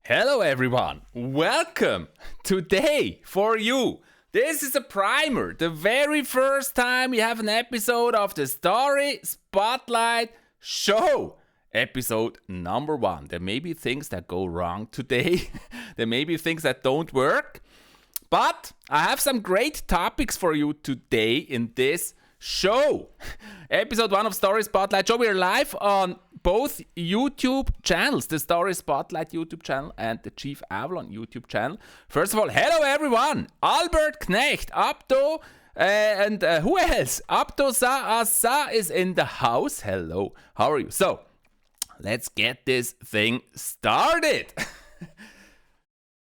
Hello everyone, welcome. Today for you, this is a primer, the very first time we have an episode of the Story Spotlight Show. Episode number 1. There may be things that go wrong today, there may be things that don't work, but I have some great topics for you today in this show. Episode 1 of Story Spotlight Show. We're live on both YouTube channels, the Story Spotlight YouTube channel and the ChiefAvalon YouTube channel. First of all, hello everyone. Albert Knecht, Abdo, and who else? Abdo Sa is in the house. Hello, how are you? So, let's get this thing started.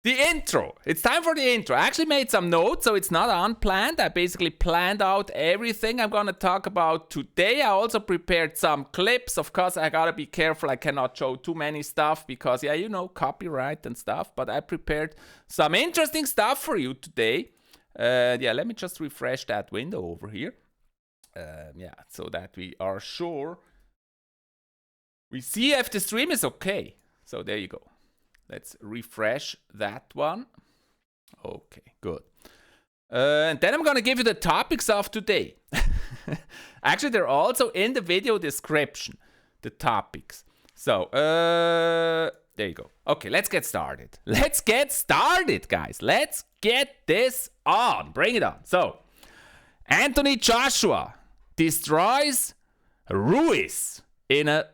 The intro. It's time for the intro. I actually made some notes, so it's not unplanned. I basically planned out everything I'm going to talk about today. I also prepared some clips. Of course, I got to be careful. I cannot show too many stuff because, copyright and stuff. But I prepared some interesting stuff for you today. Let me just refresh that window over here. So that we are sure. We see if the stream is okay. So there you go. Let's refresh that one. Okay, good. And then I'm going to give you the topics of today. Actually, they're also in the video description, the topics. So, there you go. Okay, let's get started. Let's get started, guys. Let's get this on. Bring it on. So, Anthony Joshua destroys Ruiz in a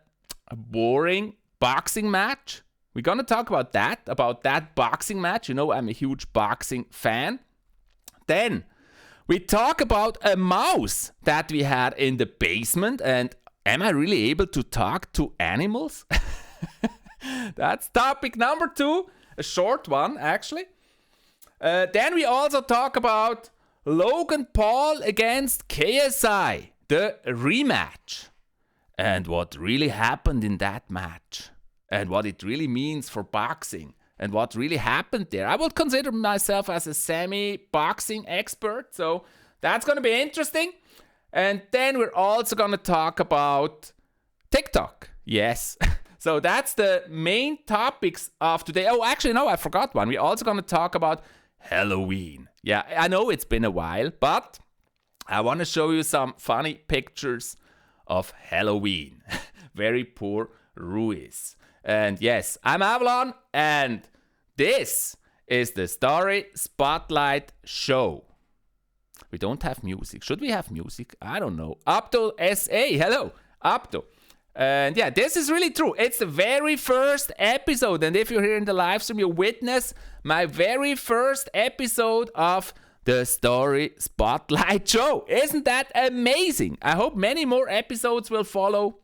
boring boxing match. We're going to talk about that boxing match. You know, I'm a huge boxing fan. Then we talk about a mouse that we had in the basement. And am I really able to talk to animals? That's topic number 2. A short one, actually. Then we also talk about Logan Paul against KSI, the rematch. And what really happened in that match. And what it really means for boxing. And what really happened there. I would consider myself as a semi-boxing expert. So that's going to be interesting. And then we're also going to talk about TikTok. Yes. So that's the main topics of today. Oh, actually, no, I forgot one. We're also going to talk about Halloween. Yeah, I know it's been a while, but I want to show you some funny pictures of Halloween. Very poor Ruiz. And yes, I'm Avalon, and this is the Story Spotlight Show. We don't have music. Should we have music? I don't know. Abdo SA, hello, Abdo. And yeah, this is really true. It's the very first episode, and if you're here in the live stream, you witness my very first episode of the Story Spotlight Show. Isn't that amazing? I hope many more episodes will follow.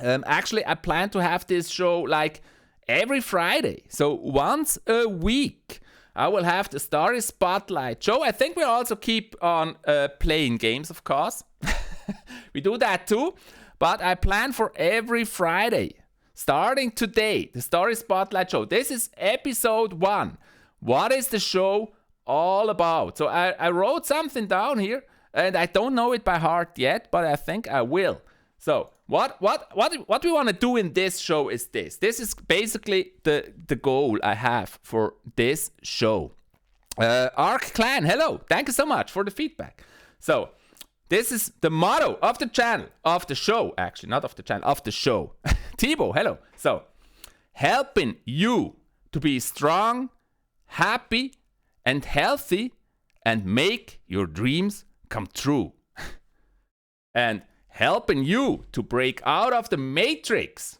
Actually, I plan to have this show like every Friday. So once a week, I will have the Story Spotlight Show. I think we'll also keep on playing games, of course. We do that too. But I plan for every Friday, starting today, the Story Spotlight Show. This is episode 1. What is the show all about? So I wrote something down here, and I don't know it by heart yet, but I think I will. So what we want to do in this show is this. This is basically the goal I have for this show. Ark Clan, hello. Thank you so much for the feedback. So this is the motto of the channel, of the show, actually, not of the channel, of the show. Thibaut, hello. So, helping you to be strong, happy, and healthy, and make your dreams come true. And helping you to break out of the matrix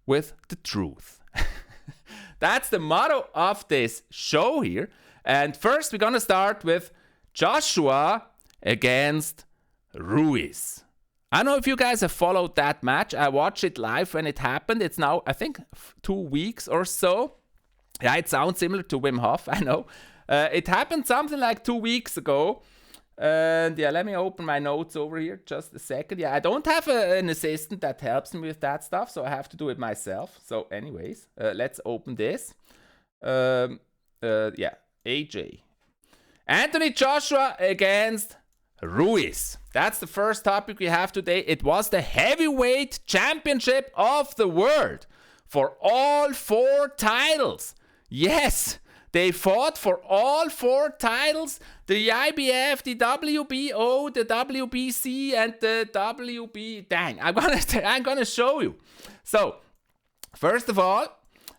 with the truth. That's the motto of this show here. And first, we're going to start with Joshua against Ruiz. I don't know if you guys have followed that match. I watched it live when it happened. It's now, I think, 2 weeks or so. Yeah, it sounds similar to Wim Hof, I know. It happened something like 2 weeks ago. And yeah, let me open my notes over here just a second. Yeah, I don't have an assistant that helps me with that stuff, so I have to do it myself. So anyways, let's open this. AJ. Anthony Joshua against Ruiz. That's the first topic we have today. It was the heavyweight championship of the world for all 4 titles. Yes, they fought for all 4 titles, the IBF, the WBO, the WBC, and the WB. Dang, I'm gonna show you. So, first of all,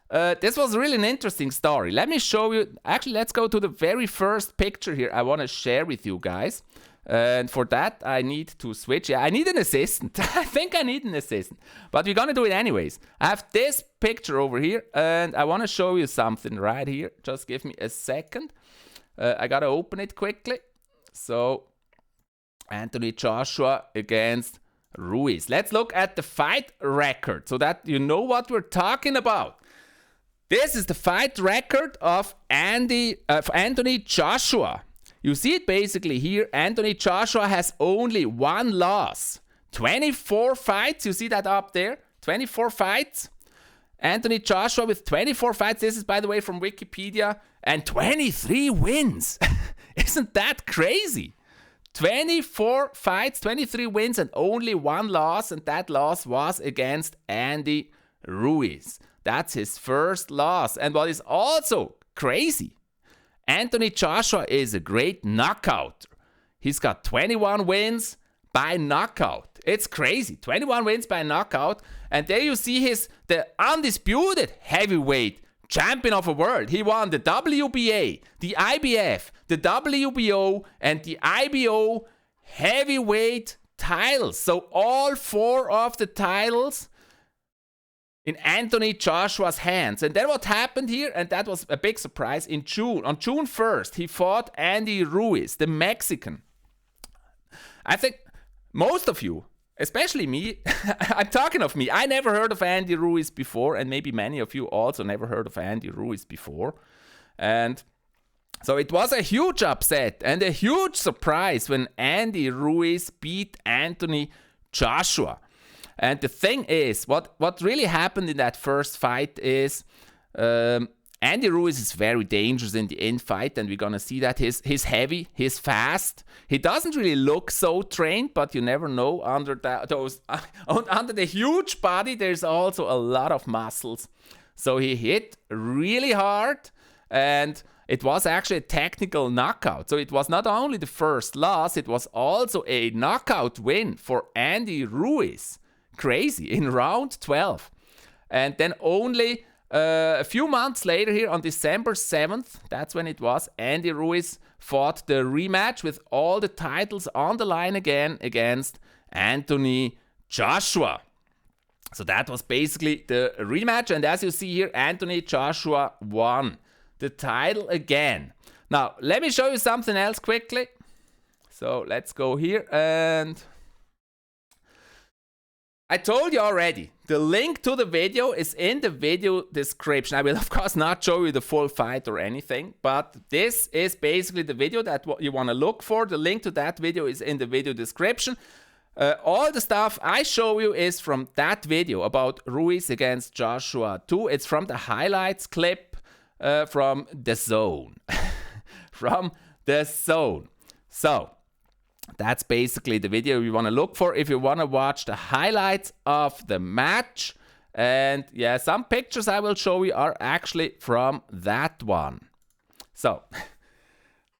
this was really an interesting story. Let me show you. Actually, let's go to the very first picture here I want to share with you guys. And for that, I need to switch. Yeah, I need an assistant. I think I need an assistant. But we're going to do it anyways. I have this picture over here, and I want to show you something right here. Just give me a second. I got to open it quickly. So, Anthony Joshua against Ruiz. Let's look at the fight record so that you know what we're talking about. This is the fight record of Anthony Joshua. You see it basically here. Anthony Joshua has only 1 loss. 24 fights. You see that up there? 24 fights. Anthony Joshua with 24 fights. This is, by the way, from Wikipedia. And 23 wins. Isn't that crazy? 24 fights, 23 wins, and only 1 loss. And that loss was against Andy Ruiz. That's his first loss. And what is also crazy, Anthony Joshua is a great knockout. He's got 21 wins by knockout. It's crazy. 21 wins by knockout. And there you see the undisputed heavyweight champion of the world. He won the WBA, the IBF, the WBO, and the IBO heavyweight titles. So all 4 of the titles in Anthony Joshua's hands. And then what happened here, and that was a big surprise, on June 1st, he fought Andy Ruiz, the Mexican. I think most of you, especially me, I'm talking of me, I never heard of Andy Ruiz before, and maybe many of you also never heard of Andy Ruiz before. And so it was a huge upset and a huge surprise when Andy Ruiz beat Anthony Joshua. And the thing is, what really happened in that first fight is Andy Ruiz is very dangerous in the in-fight, and we're going to see that. He's heavy, he's fast. He doesn't really look so trained, but you never know. Under the huge body, there's also a lot of muscles. So he hit really hard, and it was actually a technical knockout. So it was not only the first loss, it was also a knockout win for Andy Ruiz. Crazy, in round 12. And then only a few months later here on December 7th, that's when it was, Andy Ruiz fought the rematch with all the titles on the line again against Anthony Joshua. So that was basically the rematch. And as you see here, Anthony Joshua won the title again. Now, let me show you something else quickly. So let's go here, and I told you already, the link to the video is in the video description. I will, of course, not show you the full fight or anything, but this is basically the video that what you want to look for. The link to that video is in the video description. All the stuff I show you is from that video about Ruiz against Joshua 2. It's from the highlights clip from the zone. From the zone. So that's basically the video you want to look for if you want to watch the highlights of the match. And yeah, some pictures I will show you are actually from that one. So,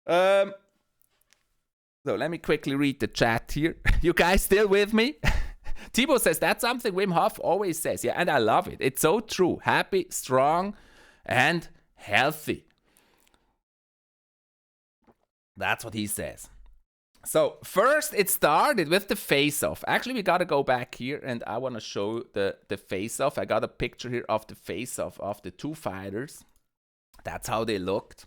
so let me quickly read the chat here. You guys still with me? 𝗙𝗶 says, that's something Wim Hof always says. Yeah, and I love it. It's so true. Happy, strong, and healthy. That's what he says. So first it started with the face-off. Actually, we got to go back here, and I want to show the face-off. I got a picture here of the face-off of the 2 fighters. That's how they looked.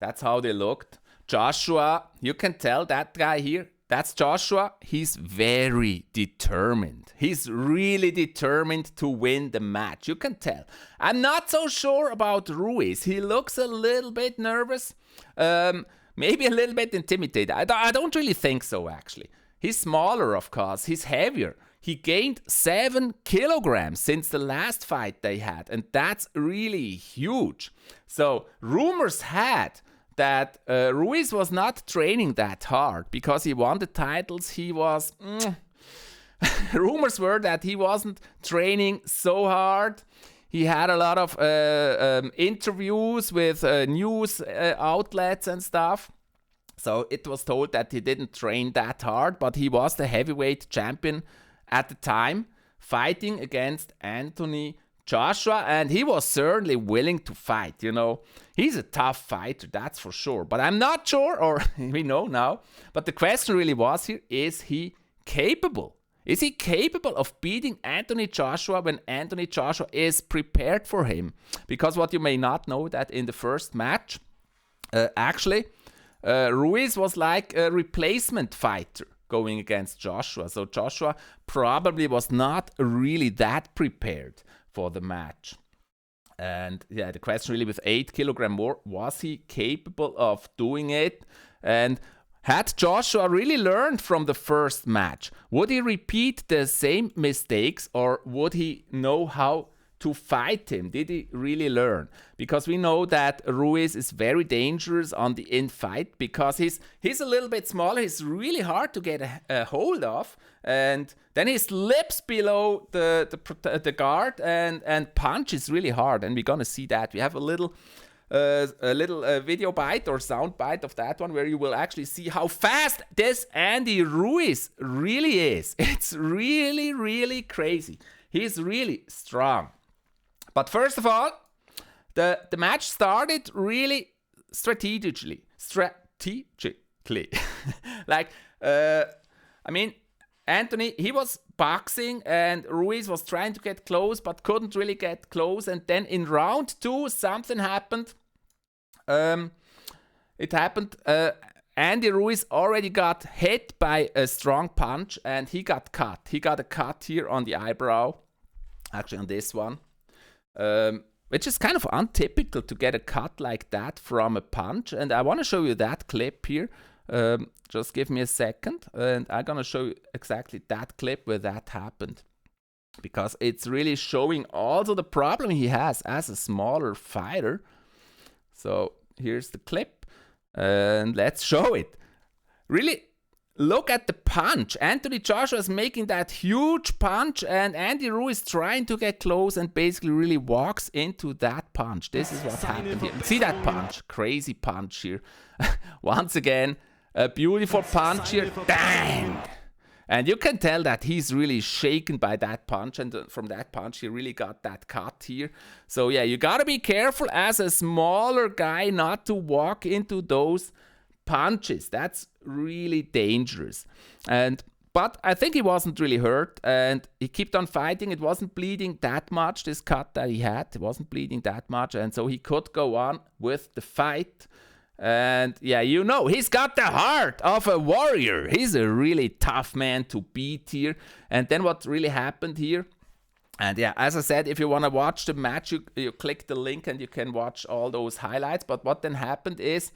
That's how they looked. Joshua, you can tell that guy here, that's Joshua. He's very determined. He's really determined to win the match. You can tell. I'm not so sure about Ruiz. He looks a little bit nervous. Maybe a little bit intimidated. I don't really think so, actually. He's smaller, of course. He's heavier. He gained 7 kilograms since the last fight they had, and that's really huge. So rumors had that Ruiz was not training that hard because he won the titles. He was... rumors were that he wasn't training so hard. He had a lot of interviews with news outlets and stuff. So it was told that he didn't train that hard, but he was the heavyweight champion at the time, fighting against Anthony Joshua, and he was certainly willing to fight, you know. He's a tough fighter, that's for sure. But I'm not sure, or we know now, but the question really was here, is he capable? Is he capable of beating Anthony Joshua when Anthony Joshua is prepared for him? Because what you may not know, that in the first match, Ruiz was like a replacement fighter going against Joshua. So Joshua probably was not really that prepared for the match. And yeah, the question really with 8 kilograms more, was he capable of doing it? And had Joshua really learned from the first match? Would he repeat the same mistakes, or would he know how to fight him? Did he really learn? Because we know that Ruiz is very dangerous on the in-fight because he's a little bit smaller. He's really hard to get a hold of, and then he slips below the guard and punches really hard, and we're gonna see that. We have a little video bite or sound bite of that one where you will actually see how fast this Andy Ruiz really is. It's really, really crazy. He's really strong. But first of all, the match started really strategically. Anthony, he was boxing and Ruiz was trying to get close but couldn't really get close. And then in round 2, something happened. Andy Ruiz already got hit by a strong punch and he got cut. He got a cut here on the eyebrow, actually on this one. Which is kind of untypical to get a cut like that from a punch. And I want to show you that clip here. Just give me a second. And I'm going to show you exactly that clip where that happened. Because it's really showing also the problem he has as a smaller fighter. So here's the clip. And let's show it. Really, look at the punch. Anthony Joshua is making that huge punch and Andy Ruiz trying to get close and basically really walks into that punch. This is what happened here. See that punch? Crazy punch here. Once again, a beautiful punch here. Dang! And you can tell that he's really shaken by that punch, and from that punch he really got that cut here. So yeah, you gotta be careful as a smaller guy not to walk into those punches. That's really dangerous. But I think he wasn't really hurt and he kept on fighting. It wasn't bleeding that much, this cut that he had. It wasn't bleeding that much, and so he could go on with the fight. And yeah, you know, he's got the heart of a warrior. He's a really tough man to beat here. And then what really happened here, and yeah, as I said, if you want to watch the match, you click the link and you can watch all those highlights. But what then happened is,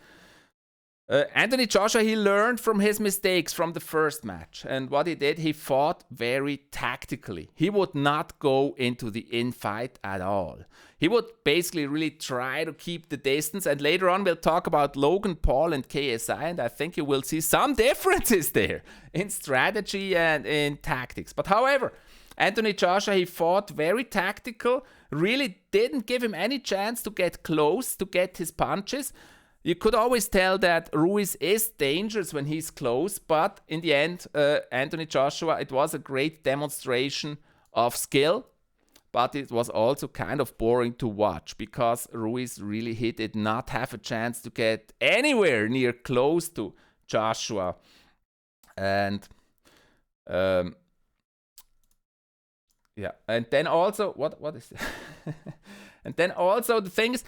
Anthony Joshua, he learned from his mistakes from the first match. And what he did, he fought very tactically. He would not go into the in-fight at all. He would basically really try to keep the distance. And later on, we'll talk about Logan Paul and KSI. And I think you will see some differences there in strategy and in tactics. But however, Anthony Joshua, he fought very tactical. Really didn't give him any chance to get close, to get his punches. You could always tell that Ruiz is dangerous when he's close, but in the end, Anthony Joshua, it was a great demonstration of skill, but it was also kind of boring to watch because Ruiz really did not have a chance to get anywhere near close to Joshua. And yeah, and then also, what is that? And then also the thing is,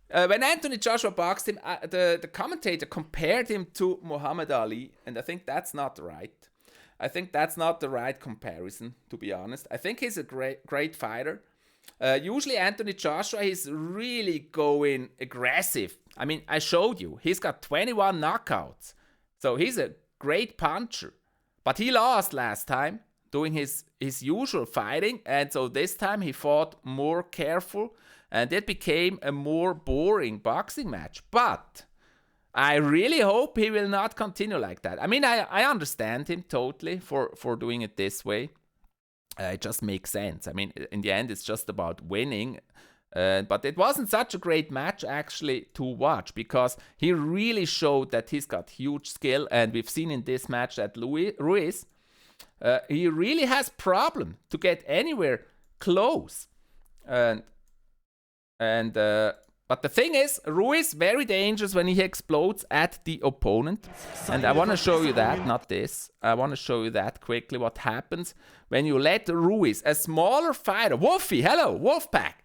when Anthony Joshua boxed him, the commentator compared him to Muhammad Ali, and I think that's not right. I think that's not the right comparison, to be honest. I think he's a great fighter. Usually Anthony Joshua, he's really going aggressive. I mean, I showed you, he's got 21 knockouts. So he's a great puncher. But he lost last time doing his usual fighting, and so this time he fought more careful. And it became a more boring boxing match. But I really hope he will not continue like that. I mean, I understand him totally for doing it this way. It just makes sense. I mean, in the end, it's just about winning. But it wasn't such a great match, actually, to watch, because he really showed that he's got huge skill. And we've seen in this match that Ruiz, he really has problem to get anywhere close. But the thing is, Ruiz very dangerous when he explodes at the opponent. And I want to show you that, not this. I want to show you that quickly, what happens when you let Ruiz, a smaller fighter, Wolfie, hello, Wolfpack.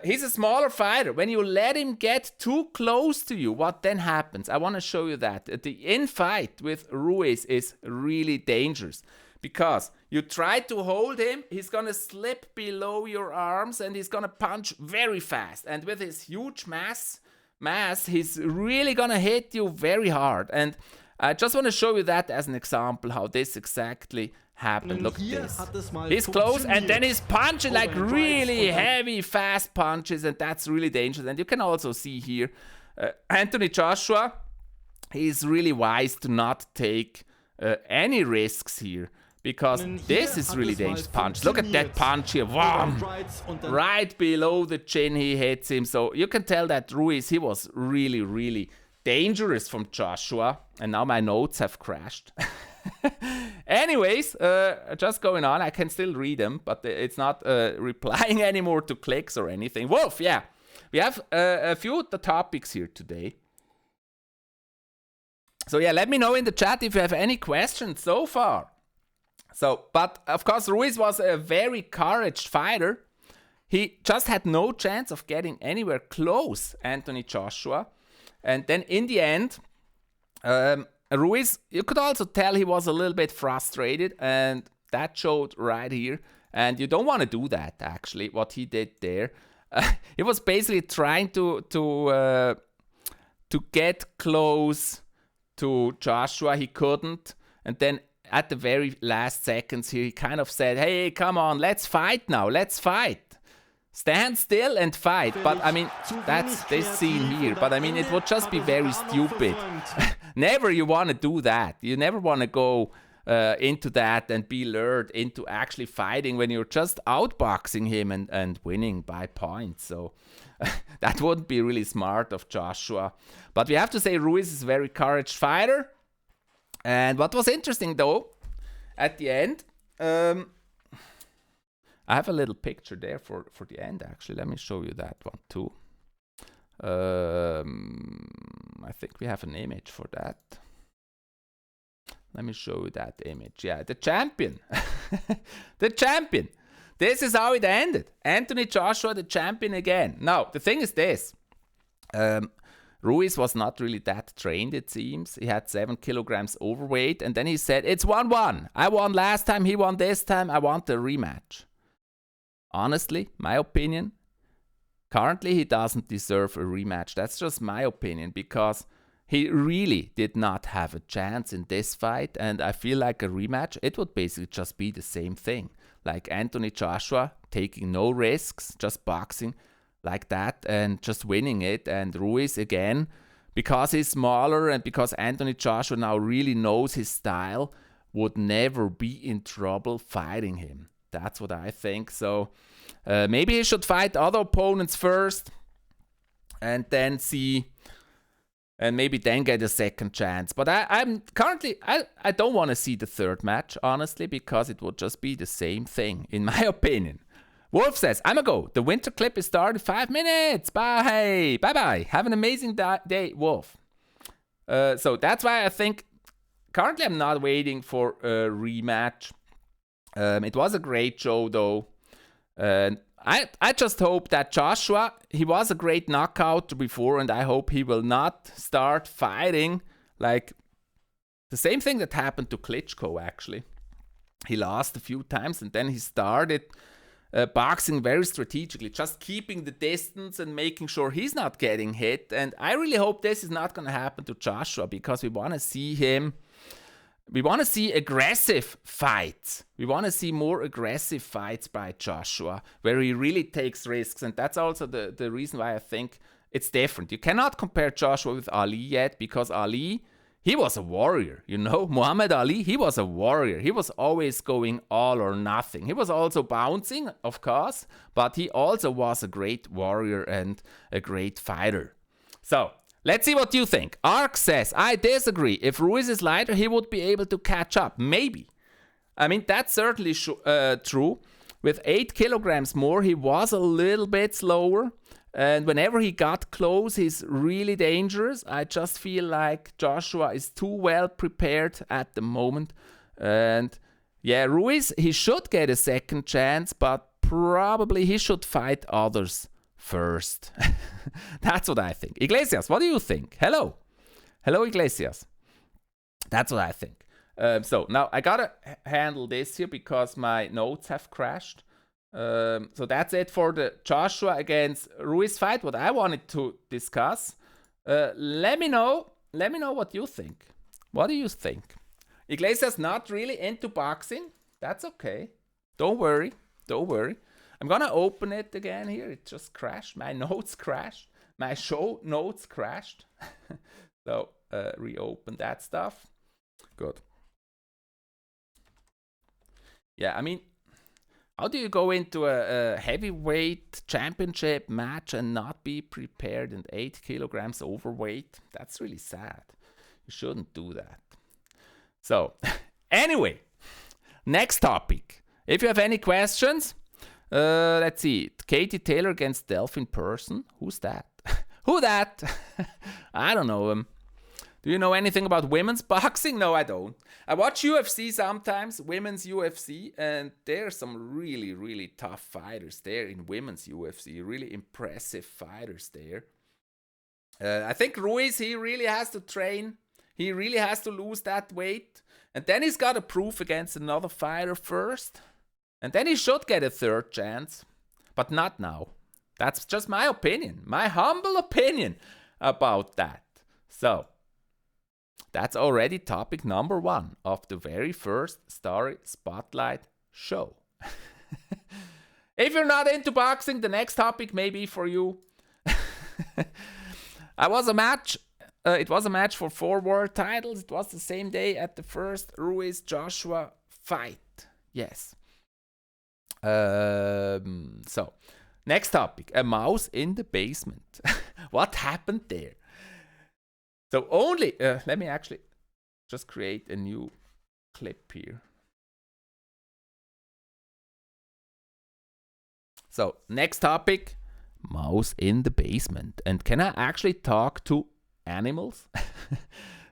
He's a smaller fighter. When you let him get too close to you, what then happens? I want to show you that. The in-fight with Ruiz is really dangerous. Because you try to hold him, he's going to slip below your arms and he's going to punch very fast. And with his huge mass, he's really going to hit you very hard. And I just want to show you that as an example, how this exactly happened. Look at this. He's close and then he's punching like really heavy, fast punches. And that's really dangerous. And you can also see here, Anthony Joshua, he's really wise to not take any risks here. Because this is really dangerous punch. Look at that punch here. Wham! Right below the chin he hits him. So you can tell that Ruiz, he was really, really dangerous from Joshua. And now my notes have crashed. Anyways, just going on. I can still read them, but it's not replying anymore to clicks or anything. Wolf, yeah. We have a few of the topics here today. So yeah, let me know in the chat if you have any questions so far. So, but of course, Ruiz was a very couraged fighter. He just had no chance of getting anywhere close, Anthony Joshua. And then in the end, Ruiz, you could also tell he was a little bit frustrated, and that showed right here. And you don't want to do that, actually, what he did there. He was basically trying to get close to Joshua. He couldn't. And then at the very last seconds here, he kind of said, hey, come on, let's fight now, let's fight. Stand still and fight. But, I mean, that's this scene here. But, I mean, it would just be very stupid. Never you want to do that. You never want to go into that and be lured into actually fighting when you're just outboxing him and winning by points. So, that wouldn't be really smart of Joshua. But we have to say Ruiz is a very couraged fighter. And what was interesting, though, at the end, I have a little picture there for the end, actually. Let me show you that one, too. I think we have an image for that. Let me show you that image. Yeah, the champion. The champion. This is how it ended. Anthony Joshua, the champion again. Now, the thing is this. Ruiz was not really that trained, it seems. He had 7 kilograms overweight. And then he said, it's 1-1. I won last time, he won this time. I want a rematch. Honestly, my opinion, currently he doesn't deserve a rematch. That's just my opinion, because he really did not have a chance in this fight. And I feel like a rematch, it would basically just be the same thing. Like Anthony Joshua taking no risks, just boxing like that and just winning it. And Ruiz again, because he's smaller and because Anthony Joshua now really knows his style, would never be in trouble fighting him. That's what I think. So maybe he should fight other opponents first and then see, and maybe then get a second chance. But I'm currently, I don't want to see the third match, honestly, because it would just be the same thing, in my opinion. Wolf says, I'm a go. The winter clip is started 5 minutes. Bye. Bye-bye. Have an amazing day, Wolf. So that's why I think currently I'm not waiting for a rematch. It was a great show, though. I just hope that Joshua, he was a great knockout before, and I hope he will not start fighting like the same thing that happened to Klitschko, actually. He lost a few times, and then he started boxing very strategically, just keeping the distance and making sure he's not getting hit. And I really hope this is not going to happen to Joshua, because we want to see him. We want to see aggressive fights. We want to see more aggressive fights by Joshua, where he really takes risks. And that's also the reason why I think it's different. You cannot compare Joshua with Ali yet, because Ali, he was a warrior, you know. Muhammad Ali, he was a warrior. He was always going all or nothing. He was also bouncing, of course, but he also was a great warrior and a great fighter. So, let's see what you think. Ark says, I disagree. If Ruiz is lighter, he would be able to catch up. Maybe. I mean, that's certainly true. With 8 kilograms more, he was a little bit slower. And whenever he got close, he's really dangerous. I just feel like Joshua is too well prepared at the moment. And yeah, Ruiz, he should get a second chance, but probably he should fight others first. That's what I think. Iglesias, what do you think? Hello. Hello, Iglesias. That's what I think. So now I gotta handle this here because my notes have crashed. So that's it for the Joshua against Ruiz fight, what I wanted to discuss. Let me know what you think. What do you think? Iglesias not really into boxing. That's okay. Don't worry. I'm gonna open it again here. It just crashed. My notes crashed. My show notes crashed. So reopen that stuff. Good. Yeah, I mean, how do you go into a heavyweight championship match and not be prepared and 8 kilograms overweight? That's really sad. You shouldn't do that. So, anyway, next topic. If you have any questions, let's see. Katie Taylor against Delph in person. Who's that? Who that? I don't know him. Do you know anything about women's boxing? No, I don't. I watch UFC sometimes, women's UFC, and there are some really, really tough fighters there in women's UFC. Really impressive fighters there. I think Ruiz, he really has to train. He really has to lose that weight. And then he's got to prove against another fighter first. And then he should get a third chance. But not now. That's just my opinion. My humble opinion about that. So, that's already topic number 1 of the very first Story Spotlight show. If you're not into boxing, the next topic may be for you. It was a match for 4 world titles. It was the same day at the first Ruiz-Joshua fight. Yes. So, next topic. A mouse in the basement. What happened there? So let me actually just create a new clip here. So, next topic, mouse in the basement. And can I actually talk to animals?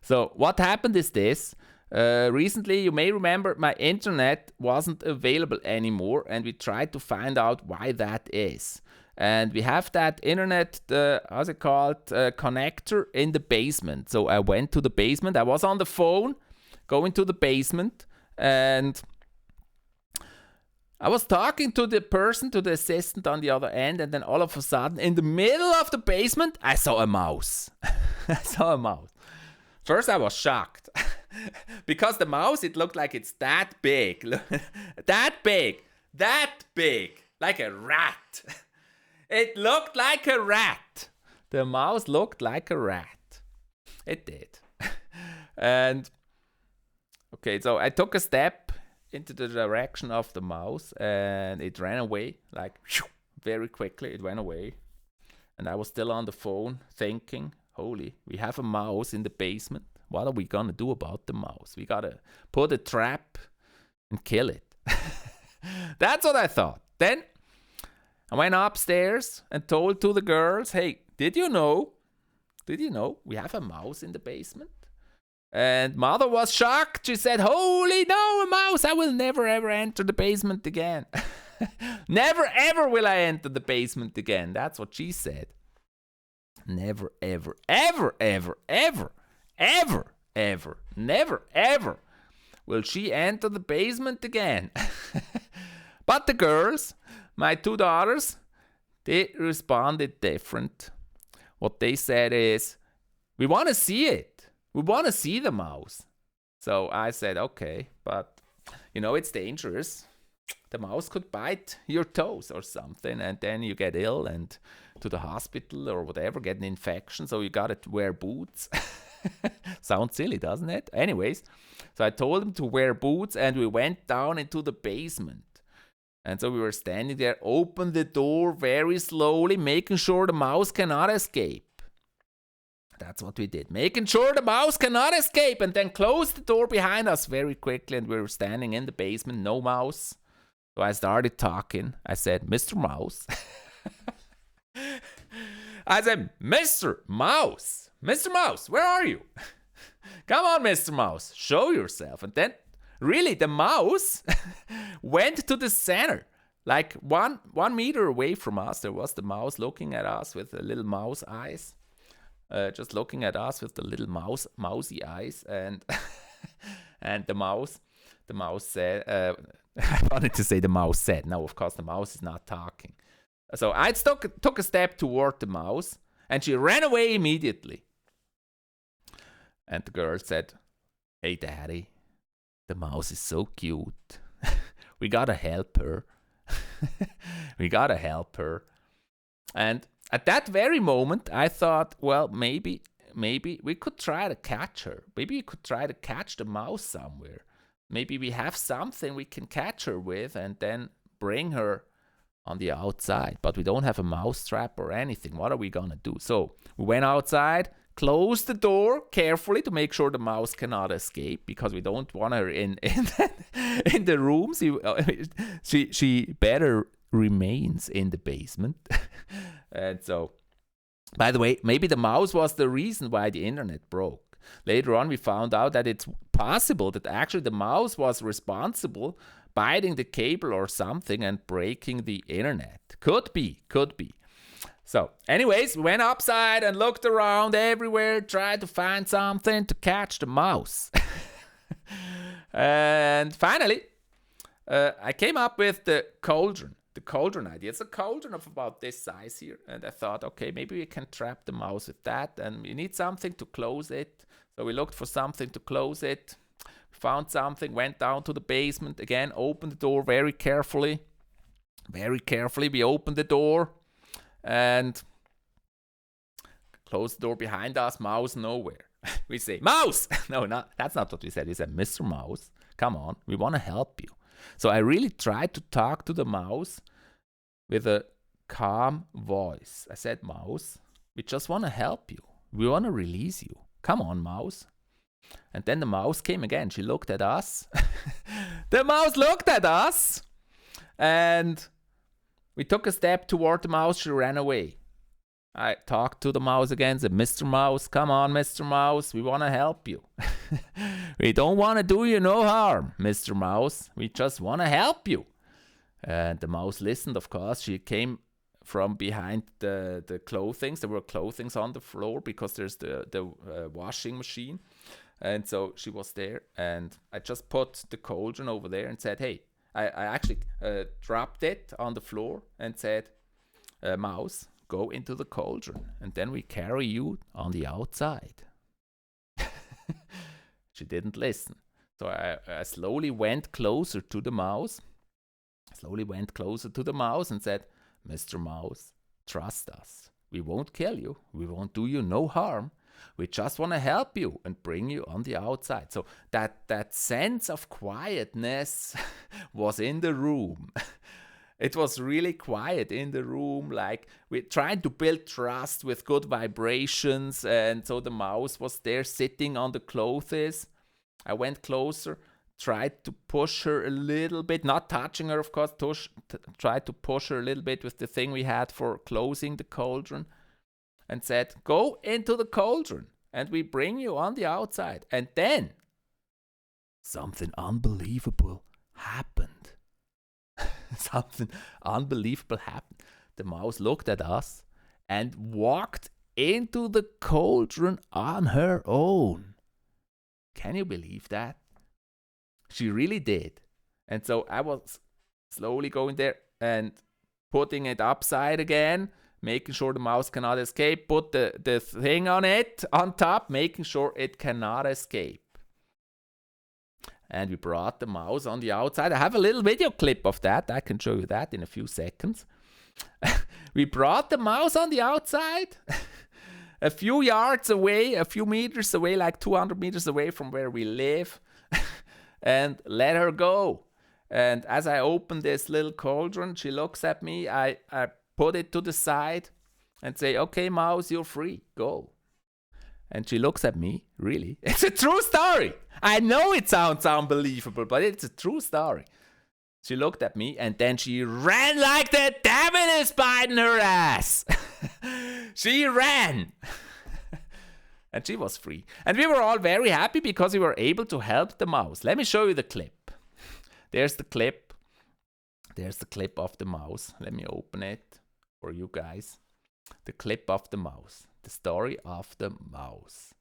So, what happened is this. Recently, you may remember my internet wasn't available anymore, and we tried to find out why that is. And we have that internet, connector in the basement. So I went to the basement. I was on the phone, going to the basement, and I was talking to the person, to the assistant on the other end, and then all of a sudden, in the middle of the basement, I saw a mouse. I saw a mouse. First, I was shocked. Because the mouse, it looked like it's that big. That big. Like a rat. It looked like a rat. The mouse looked like a rat. It did. And, okay, so I took a step into the direction of the mouse and it ran away, like, very quickly, it went away. And I was still on the phone thinking, holy, we have a mouse in the basement. What are we going to do about the mouse? We got to put a trap and kill it. That's what I thought. Then I went upstairs and told to the girls, hey, did you know we have a mouse in the basement? And mother was shocked. She said, holy no, a mouse. I will never ever enter the basement again. Never ever will I enter the basement again. That's what she said. Never ever, ever, ever, ever, ever, ever, never ever will she enter the basement again. But the girls, my 2 daughters, they responded different. What they said is, we want to see it. We want to see the mouse. So I said, okay, but it's dangerous. The mouse could bite your toes or something, and then you get ill and to the hospital or whatever, get an infection. So you got to wear boots. Sounds silly, doesn't it? Anyways, so I told him to wear boots, and we went down into the basement. And so we were standing there, opened the door very slowly, making sure the mouse cannot escape. That's what we did, making sure the mouse cannot escape, and then closed the door behind us very quickly, and we were standing in the basement, no mouse. So I started talking. I said, Mr. Mouse. I said, Mr. Mouse, where are you? Come on, Mr. Mouse, show yourself. And then, really, the mouse went to the center. Like one meter away from us, there was the mouse looking at us with the little mouse eyes. Just looking at us with the little mousy eyes. And and the mouse said, I wanted to say the mouse said. No, of course, the mouse is not talking. So I took a step toward the mouse, and she ran away immediately. And the girl said, hey, Daddy, the mouse is so cute. We gotta help her. We gotta help her. And at that very moment, I thought, well, maybe we could try to catch her. Maybe we could try to catch the mouse somewhere. Maybe we have something we can catch her with and then bring her on the outside. But we don't have a mouse trap or anything. What are we gonna do? So we went outside, closed the door carefully to make sure the mouse cannot escape, because we don't want her in the room. She better remains in the basement. And so, by the way, maybe the mouse was the reason why the internet broke. Later on, we found out that it's possible that actually the mouse was responsible, biting the cable or something and breaking the internet. Could be. So, anyways, we went upside and looked around everywhere, tried to find something to catch the mouse. And finally, I came up with the cauldron idea. It's a cauldron of about this size here. And I thought, okay, maybe we can trap the mouse with that. And we need something to close it. So we looked for something to close it. Found something, went down to the basement. Again, opened the door very carefully. Very carefully, we opened the door. And closed the door behind us. Mouse nowhere. We say, Mouse! No, that's not what we said. We said, Mr. Mouse, come on, we want to help you. So I really tried to talk to the mouse with a calm voice. I said, Mouse, we just want to help you. We want to release you. Come on, Mouse. And then the mouse came again. She looked at us. The mouse looked at us. And we took a step toward the mouse. She ran away. I talked to the mouse again, said, Mr. Mouse, come on, Mr. Mouse, we want to help you. We don't want to do you no harm, Mr. Mouse. We just want to help you. And the mouse listened, of course. She came from behind the clothing. There were clothings on the floor because there's the washing machine. And so she was there. And I just put the cauldron over there and said, hey, I actually dropped it on the floor and said, Mouse, go into the cauldron, and then we carry you on the outside. She didn't listen. So I slowly went closer to the mouse. And said, Mr. Mouse, trust us. We won't kill you. We won't do you no harm. We just want to help you and bring you on the outside. So that sense of quietness was in the room. It was really quiet in the room, like we tried to build trust with good vibrations, and so the mouse was there sitting on the clothes. I went closer, tried to push her a little bit, not touching her, of course, tried to push her a little bit with the thing we had for closing the cauldron, and said, go into the cauldron, and we bring you on the outside. And then something unbelievable happened. Something unbelievable happened. The mouse looked at us and walked into the cauldron on her own. Can you believe that? She really did. And so I was slowly going there and putting it upside again, making sure the mouse cannot escape, put the thing on it, on top, making sure it cannot escape. And we brought the mouse on the outside. I have a little video clip of that. I can show you that in a few seconds. We brought the mouse on the outside. a few yards away, a few meters away, like 200 meters away from where we live, and let her go. And as I open this little cauldron, she looks at me. I put it to the side and say, okay, mouse, you're free. Go. And she looks at me. Really? It's a true story. I know it sounds unbelievable, but it's a true story. She looked at me and then she ran like the devil is biting her ass. She ran. And she was free. And we were all very happy because we were able to help the mouse. Let me show you the clip. There's the clip. There's the clip of the mouse. Let me open it for you guys. The clip of the mouse. The story of the mouse.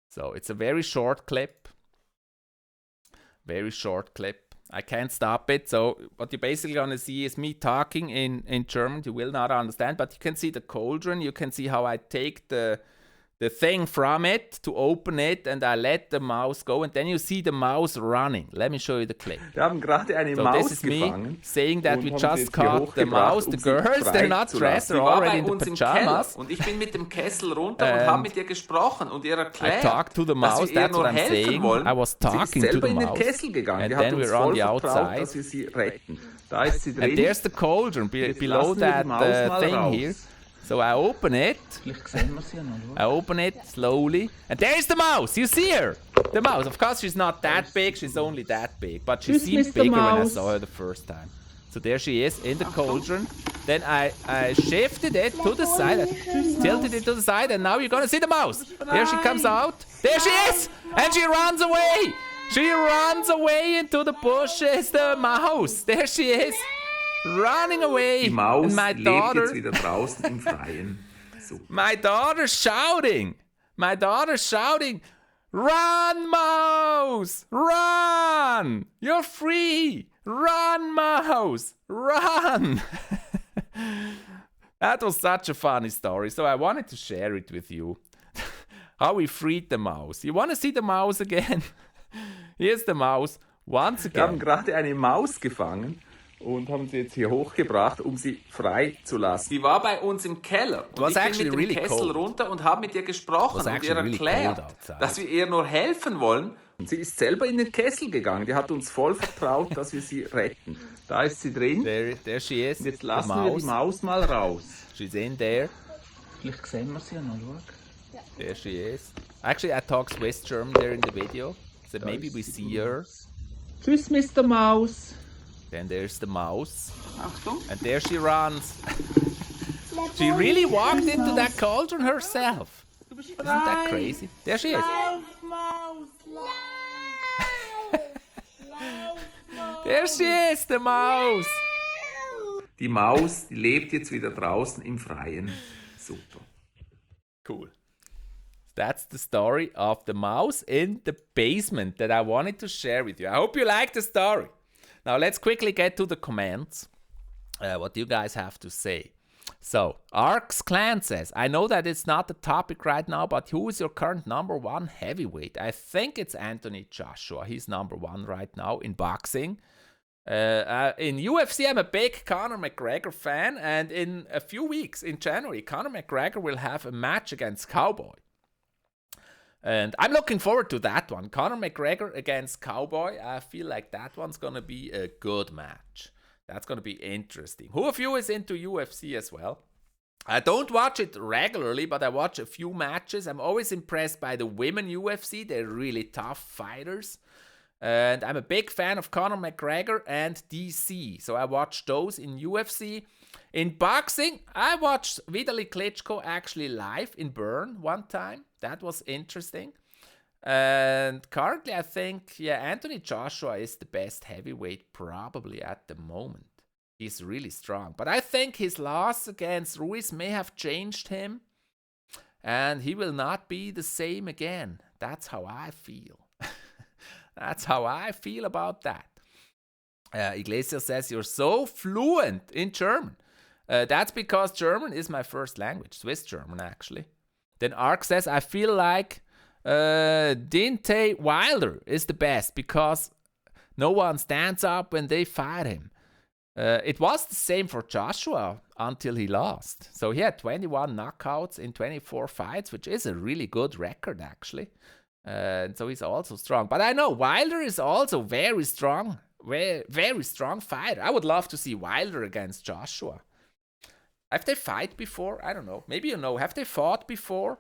So it's a very short clip. Very short clip. I can't stop it. So what you're basically going to see is me talking in German. You will not understand, but you can see the cauldron. You can see how I take the thing from it to open it and I let the mouse go and then you see the mouse running. Let me show you the clip. Wir haben gerade eine So Maus this is me gefangen saying that we und haben just sie jetzt hier caught the mouse. The hochgebracht, sie girls, frei they're not zu dressed, lassen. they're Sie war already bei in the uns im Keller pajamas. und ich bin mit dem Kessel runter und habe mit ihr gesprochen und ihr I erklärt, talked to the dass mouse, wir ihr that's what nur I'm helfen saying. wollen. I was Sie ist talking to selber the in den mouse. Kessel gegangen. And Die hat then uns we're on voll the vertraut, outside. dass wir sie retten. Da ist sie drin. And there's the cauldron Jetzt below lassen wir die that Maus mal thing raus. here. So I open it. Vielleicht sehen wir sie ja noch. I open it slowly, and there's the mouse. You see her, the mouse. Of course, she's not that big. She's only that big, but she Tschüss, seemed Mr. bigger when I Mouse. saw her the first time. So there she is in the cauldron. Then I shifted it to the side, I tilted it to the side, and now you're gonna see the mouse. There she comes out. There she is, and she runs away. She runs away into the bushes. The mouse. There she is, running away. Die Maus and my lebt daughter. jetzt wieder draußen im Freien. Super. My daughter's shouting. My daughter's shouting. Run, mouse! Run! You're free! Run, mouse! Run! That was such a funny story, so I wanted to share it with you. How we freed the mouse. You want to see the mouse again? Here's the mouse once Wir haben again. gerade eine Maus gefangen und haben sie jetzt hier hochgebracht, um sie frei zu lassen. Sie war bei uns im Keller und was ich bin actually mit dem really Kessel cold. runter und habe mit ihr gesprochen Was und ihr actually really erklärt, cold outside. dass wir ihr nur helfen wollen. Und sie ist selber in den Kessel gegangen. Die hat uns voll vertraut, dass wir sie retten. Da ist sie drin. There she is. Und jetzt The lassen wir die mouse. Maus mal raus. She's in there. Vielleicht sehen wir sie ja noch. Schau. There she is. Actually, I talk Swiss German there in the video, so maybe we see her. Tschüss, Mr. Maus. Then there's the mouse, Achtung. and there she runs. She really walked into that cauldron herself. Isn't that crazy? There she is. There she is, the mouse. Die Maus, die lebt jetzt wieder draußen im Freien. Super. Cool. That's the story of the mouse in the basement that I wanted to share with you. I hope you like the story. Now let's quickly get to the comments. What you guys have to say. So, Arx Clan says, I know that it's not the topic right now, but who is your current number one heavyweight? I think it's Anthony Joshua. He's number one right now in boxing. In UFC, I'm a big Conor McGregor fan, and in a few weeks, in January, Conor McGregor will have a match against Cowboy. And I'm looking forward to that one. Conor McGregor against Cowboy. I feel like that one's going to be a good match. That's going to be interesting. Who of you is into UFC as well? I don't watch it regularly, but I watch a few matches. I'm always impressed by the women UFC. They're really tough fighters. And I'm a big fan of Conor McGregor and DC. So I watch those in UFC. In boxing, I watched Vitaly Klitschko actually live in Bern one time. That was interesting. And currently, I think, Anthony Joshua is the best heavyweight probably at the moment. He's really strong. But I think his loss against Ruiz may have changed him. And he will not be the same again. That's how I feel. That's how I feel about that. Iglesias says, you're so fluent in German. That's because German is my first language. Swiss German, actually. Then Ark says, I feel like Deontay Wilder is the best because no one stands up when they fight him. It was the same for Joshua until he lost. So he had 21 knockouts in 24 fights, which is a really good record, actually. So he's also strong. But I know Wilder is also very strong. Very, very strong fighter. I would love to see Wilder against Joshua. Have they fought before? I don't know. Maybe you know. Have they fought before?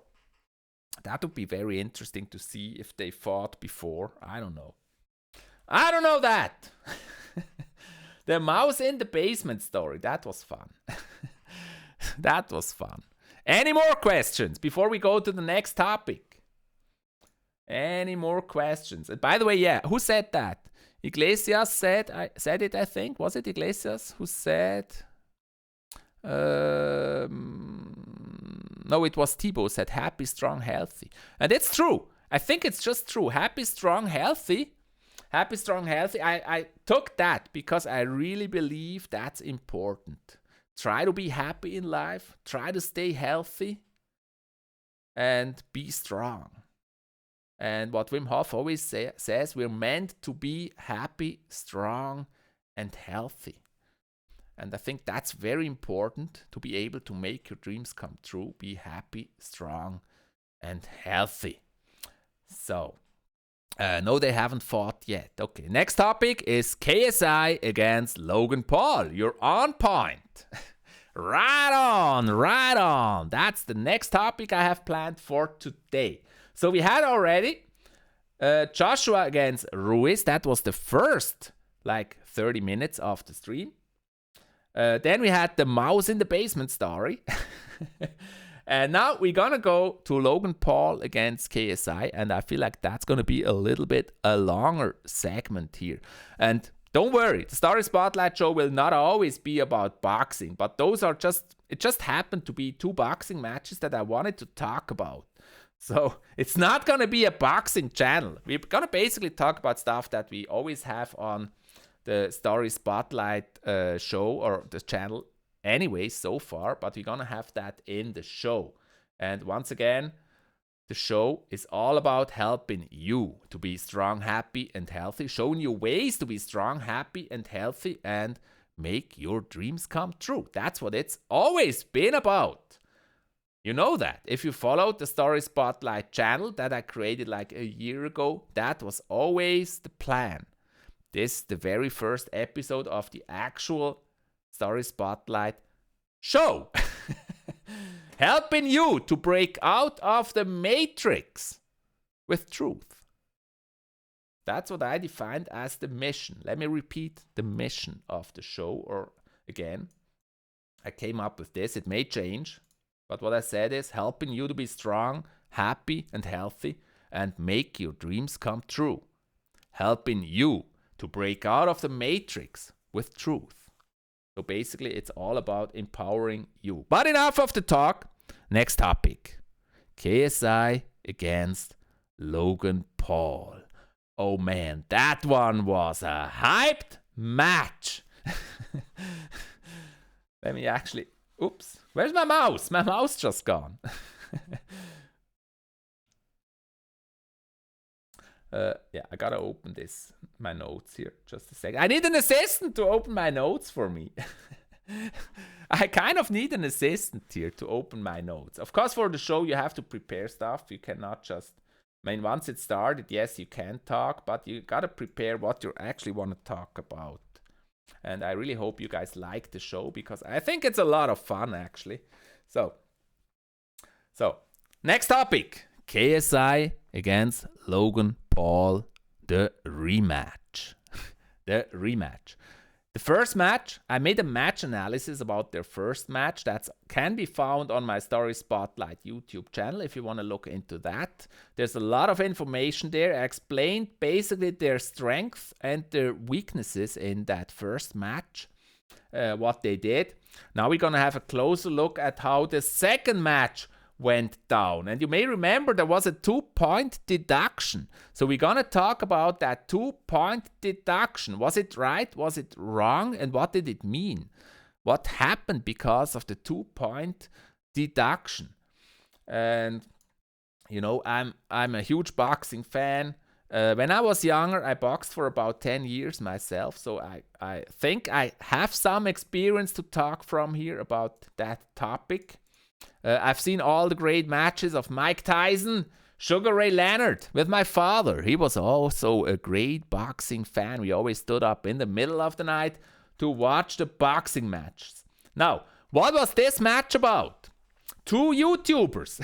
That would be very interesting to see if they fought before. I don't know. I don't know that. The mouse in the basement story. That was fun. That was fun. Any more questions before we go to the next topic? Any more questions? And by the way, yeah, who said that? Iglesias said it, I think. Was it Iglesias who said? No, it was Thibaut said happy, strong, healthy. And it's true. I think it's just true. Happy, strong, healthy. Happy, strong, healthy. I took that because I really believe that's important. Try to be happy in life. Try to stay healthy. And be strong. And what Wim Hof always says, we're meant to be happy, strong, and healthy. And I think that's very important to be able to make your dreams come true. Be happy, strong, and healthy. So, no, they haven't fought yet. Okay, next topic is KSI against Logan Paul. You're on point. Right on, right on. That's the next topic I have planned for today. So we had already Joshua against Ruiz. That was the first, 30 minutes of the stream. Then we had the mouse in the basement story. And now we're going to go to Logan Paul against KSI. And I feel like that's going to be a little bit a longer segment here. And don't worry, the Story Spotlight show will not always be about boxing. But those are it just happened to be 2 boxing matches that I wanted to talk about. So it's not going to be a boxing channel. We're going to basically talk about stuff that we always have on the Story Spotlight show or the channel anyway so far, but we're going to have that in the show. And once again, the show is all about helping you to be strong, happy, and healthy, showing you ways to be strong, happy, and healthy, and make your dreams come true. That's what it's always been about. You know that. If you followed the Story Spotlight channel that I created a year ago, that was always the plan. This is the very first episode of the actual Story Spotlight show. Helping you to break out of the matrix with truth. That's what I defined as the mission. Let me repeat the mission of the show. Or again, I came up with this. It may change. But what I said is helping you to be strong, happy, and healthy, and make your dreams come true. Helping you to break out of the matrix with truth. So basically, it's all about empowering you. But enough of the talk. Next topic. KSI against Logan Paul. Oh man, that one was a hyped match. Let me actually... Oops, where's my mouse? My mouse just gone. Yeah, I gotta open my notes here. Just a second. I need an assistant to open my notes for me. I kind of need an assistant here to open my notes. Of course, for the show, you have to prepare stuff. You cannot just... once it started, yes, you can talk, but you gotta prepare what you actually want to talk about. And I really hope you guys like the show because I think it's a lot of fun, actually. So next topic. KSI against Logan Paul, the rematch. The rematch. The first match, I made a match analysis about their first match. That can be found on my Story Spotlight YouTube channel if you want to look into that. There's a lot of information there. I explained basically their strengths and their weaknesses in that first match, what they did. Now we're going to have a closer look at how the second match went down. And you may remember there was a 2-point deduction. So we're going to talk about that 2-point deduction. Was it right? Was it wrong? And what did it mean? What happened because of the 2-point deduction? And, I'm a huge boxing fan. When I was younger, I boxed for about 10 years myself, so I think I have some experience to talk from here about that topic. I've seen all the great matches of Mike Tyson, Sugar Ray Leonard with my father. He was also a great boxing fan. We always stood up in the middle of the night to watch the boxing matches. Now, what was this match about? Two YouTubers,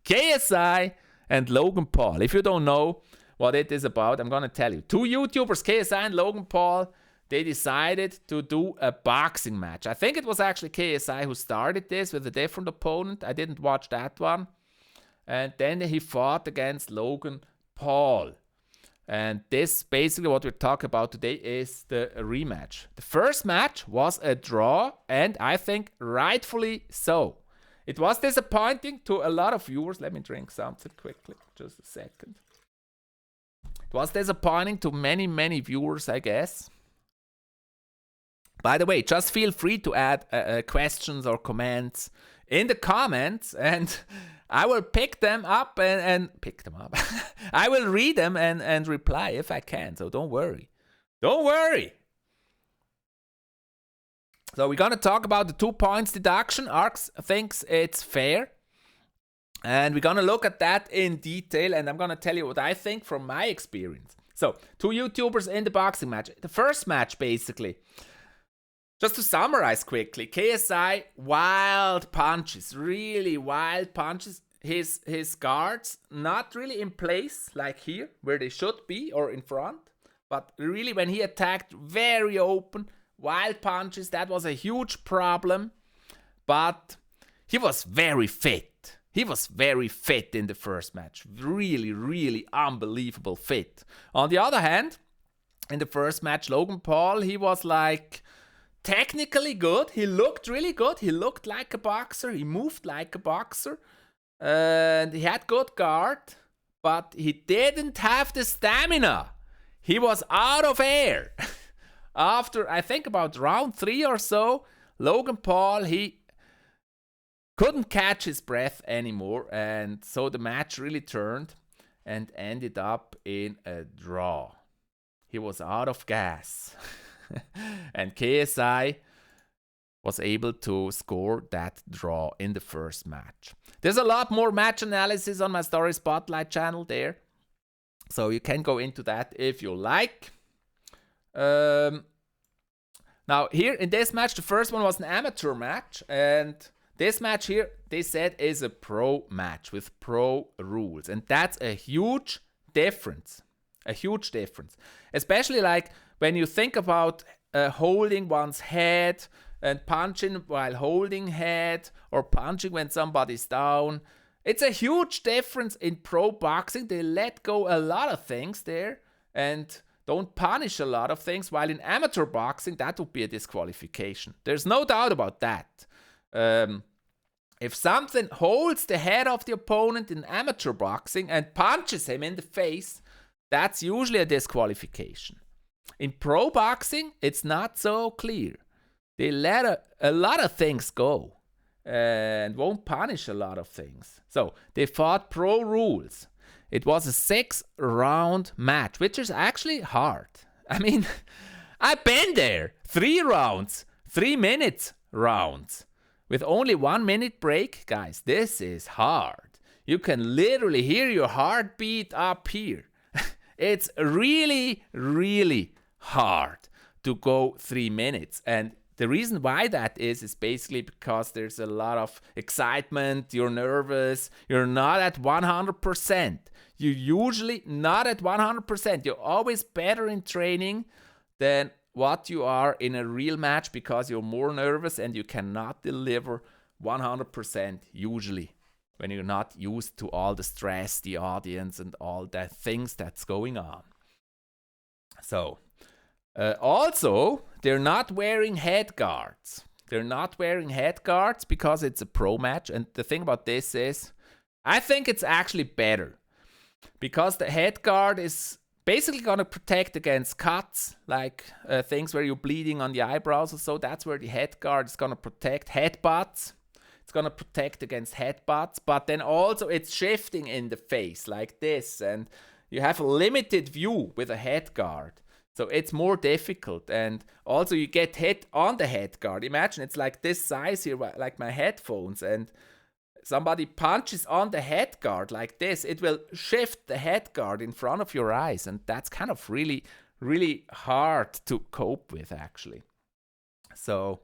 KSI and Logan Paul. If you don't know what it is about, I'm going to tell you. Two YouTubers, KSI and Logan Paul, they decided to do a boxing match. I think it was actually KSI who started this with a different opponent. I didn't watch that one. And then he fought against Logan Paul. And this, basically what we're talking about today, is the rematch. The first match was a draw, and I think rightfully so. It was disappointing to a lot of viewers. Let me drink something quickly, just a second. It was disappointing to many viewers, I guess. By the way, just feel free to add questions or comments in the comments, and I will pick them up and pick them up. I will read them and reply if I can, so don't worry. Don't worry. So we're going to talk about the 2 points deduction. Arx thinks it's fair. And we're going to look at that in detail, and I'm going to tell you what I think from my experience. So, two YouTubers in the boxing match. The first match, basically, just to summarize quickly, KSI, wild punches, really wild punches. His guards not really in place, like here, where they should be, or in front. But really, when he attacked, very open, wild punches. That was a huge problem. But he was very fit. He was very fit in the first match. Really unbelievable fit. On the other hand, in the first match, Logan Paul, he was like technically good. He looked really good. He looked like a boxer. He moved like a boxer. And he had good guard. But he didn't have the stamina. He was out of air. After, I think, about round 3 or so, Logan Paul, he couldn't catch his breath anymore, and so the match really turned and ended up in a draw. He was out of gas. And KSI was able to score that draw in the first match. There's a lot more match analysis on my Story Spotlight channel there, so you can go into that if you like. Now here in this match, the first one was an amateur match, and this match here, they said, is a pro match with pro rules. And that's a huge difference. A huge difference. Especially like when you think about holding one's head and punching while holding head, or punching when somebody's down. It's a huge difference in pro boxing. They let go a lot of things there and don't punish a lot of things. While in amateur boxing, that would be a disqualification. There's no doubt about that. If something holds the head of the opponent in amateur boxing and punches him in the face, that's usually a disqualification. In pro boxing, it's not so clear. They let a lot of things go and won't punish a lot of things. So they fought pro rules. It was a 6-round match, which is actually hard. I mean, I've been there. 3 rounds, 3 minutes rounds. With only 1 minute break, guys, this is hard. You can literally hear your heartbeat up here. It's really hard to go 3 minutes. And the reason why that is basically because there's a lot of excitement, you're nervous, you're not at 100%. You're usually not at 100%. You're always better in training than what you are in a real match because you're more nervous and you cannot deliver 100% usually when you're not used to all the stress, the audience, and all the things that's going on. So, also, they're not wearing head guards. They're not wearing head guards because it's a pro match. And the thing about this is, I think it's actually better because the head guard is basically going to protect against cuts, like things where you're bleeding on the eyebrows or so. That's where the head guard is going to protect. Headbutts. It's going to protect against headbutts. But then also it's shifting in the face like this. And you have a limited view with a head guard. So it's more difficult. And also you get hit on the head guard. Imagine it's like this size here, like my headphones. And somebody punches on the head guard like this. It will shift the head guard in front of your eyes. And that's kind of really, really hard to cope with, actually. So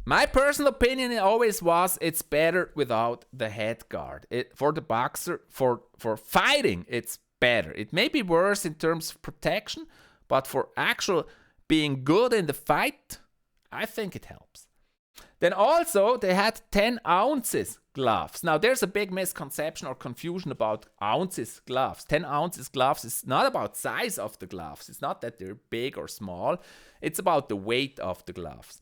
my personal opinion always was it's better without the head guard. For the boxer, for fighting, it's better. It may be worse in terms of protection, but for actual being good in the fight, I think it helps. Then also, they had 10 ounces gloves. Now, there's a big misconception or confusion about ounces gloves. 10 ounces gloves is not about size of the gloves. It's not that they're big or small. It's about the weight of the gloves.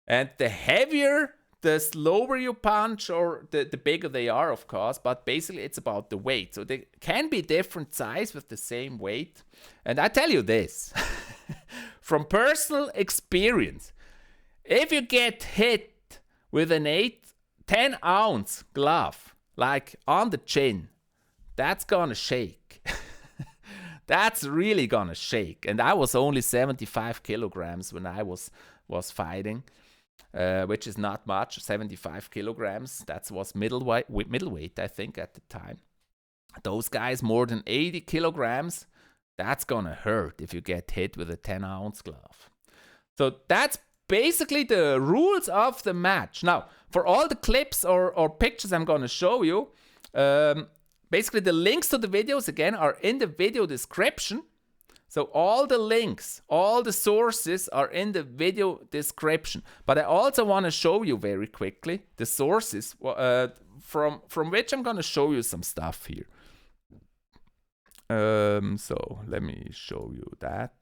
And the heavier, the slower you punch, or the bigger they are, of course. But basically, it's about the weight. So they can be different size with the same weight. And I tell you this, from personal experience, if you get hit with an 10-ounce glove, like on the chin, that's gonna shake. That's really gonna shake. And I was only 75 kilograms when I was fighting, which is not much, 75 kilograms. That was middleweight, I think, at the time. Those guys more than 80 kilograms, that's gonna hurt if you get hit with a 10-ounce glove. So that's basically the rules of the match. Now, for all the clips or pictures I'm going to show you, basically the links to the videos, again, are in the video description. So all the links, all the sources are in the video description. But I also want to show you very quickly the sources from which I'm going to show you some stuff here. So let me show you that.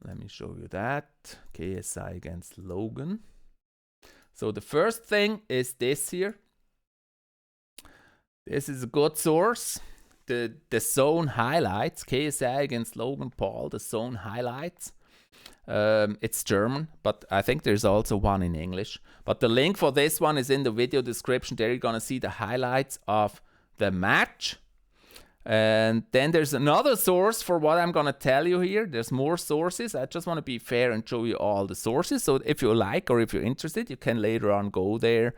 Let me show you that. KSI against Logan. So the first thing is this here. This is a good source. The zone highlights. KSI against Logan Paul. The zone highlights. It's German, but I think there's also one in English. But the link for this one is in the video description. There you're going to see the highlights of the match. And then there's another source for what I'm going to tell you here. There's more sources. I just want to be fair and show you all the sources. So if you like or if you're interested, you can later on go there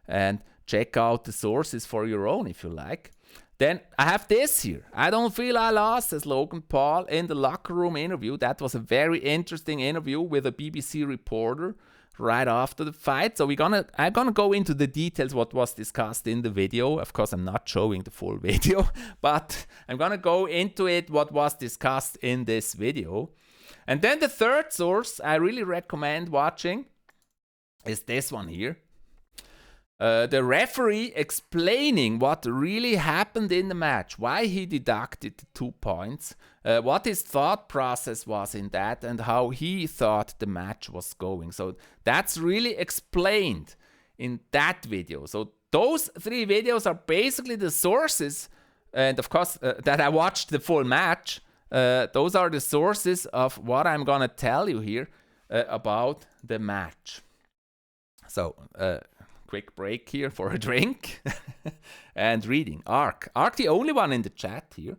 and check out the sources for your own if you like. Then I have this here. I don't feel I lost, says Logan Paul in the locker room interview. That was a very interesting interview with a BBC reporter right after the fight. So I'm gonna go into the details what was discussed in the video. Of course, I'm not showing the full video, but I'm gonna go into it what was discussed in this video. And then the third source I really recommend watching is this one here. The referee explaining what really happened in the match, why he deducted the 2 points, what his thought process was in that, and how he thought the match was going. So that's really explained in that video. So those 3 videos are basically the sources, and of course that I watched the full match. Those are the sources of what I'm gonna tell you here about the match. So quick break here for a drink and reading. Ark, the only one in the chat here.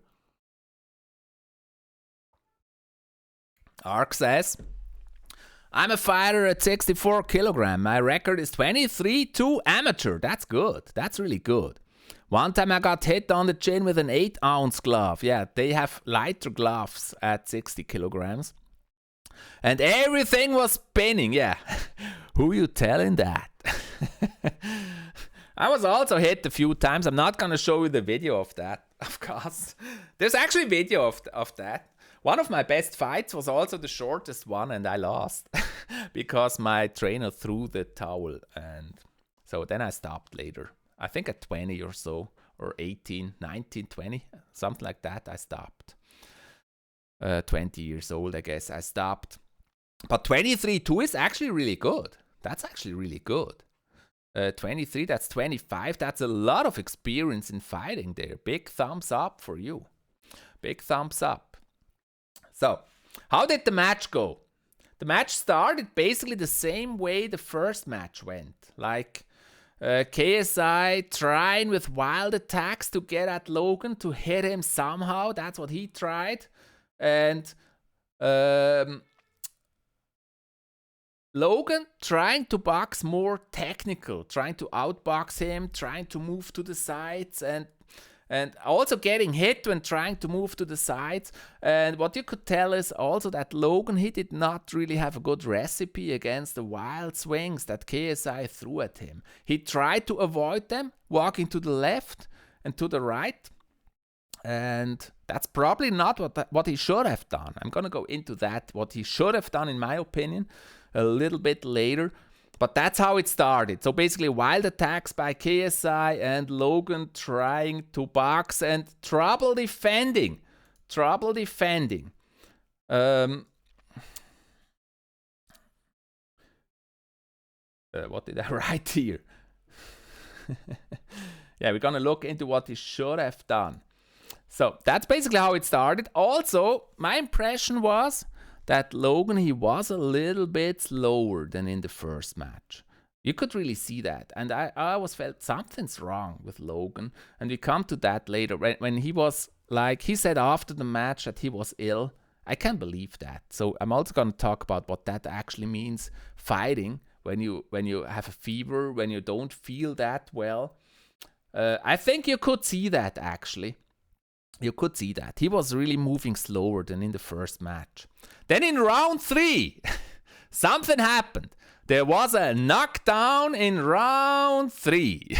Ark says, I'm a fighter at 64 kilogram. My record is 23-2 amateur. That's good. That's really good. One time I got hit on the chin with an 8-ounce glove. Yeah, they have lighter gloves at 60 kilograms. And everything was spinning. Yeah, who you telling that? I was also hit a few times. I'm not going to show you the video of that, of course. There's actually a video of that. One of my best fights was also the shortest one, and I lost because my trainer threw the towel. And so then I stopped later. I think at 20 or so, or 18, 19, 20, something like that, I stopped. 20 years old, I guess, I stopped. But 23-2 is actually really good. That's actually really good. 23, that's 25. That's a lot of experience in fighting there. Big thumbs up for you. Big thumbs up. So, how did the match go? The match started basically the same way the first match went. Like, KSI trying with wild attacks to get at Logan, to hit him somehow. That's what he tried. And Logan trying to box more technical, trying to outbox him, trying to move to the sides, and also getting hit when trying to move to the sides. And what you could tell is also that Logan, he did not really have a good recipe against the wild swings that KSI threw at him. He tried to avoid them, walking to the left and to the right. And that's probably not what he should have done. I'm going to go into that, what he should have done, in my opinion, a little bit later. But that's how it started. So basically wild attacks by KSI and Logan trying to box and trouble defending. What did I write here? Yeah, we're going to look into what he should have done. So that's basically how it started. Also, my impression was that Logan, he was a little bit slower than in the first match. You could really see that. And I always felt something's wrong with Logan. And we come to that later. When he was, like, he said after the match that he was ill. I can't believe that. So I'm also going to talk about what that actually means, fighting, when you have a fever, when you don't feel that well. I think you could see that, actually. You could see that. He was really moving slower than in the first match. Then in round 3, something happened. There was a knockdown in round 3.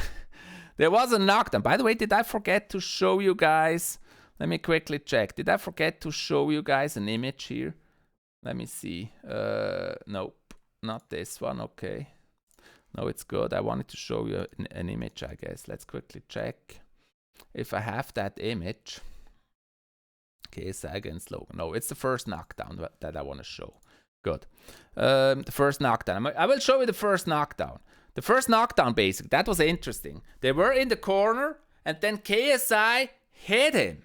There was a knockdown. By the way, did I forget to show you guys? Let me quickly check. Did I forget to show you guys an image here? Let me see. Nope, not this one. Okay. No, it's good. I wanted to show you an image, I guess. Let's quickly check if I have that image. KSI against Logan. No, it's the first knockdown that I want to show. Good. The first knockdown. I will show you the first knockdown. The first knockdown, basically, that was interesting. They were in the corner, and then KSI hit him.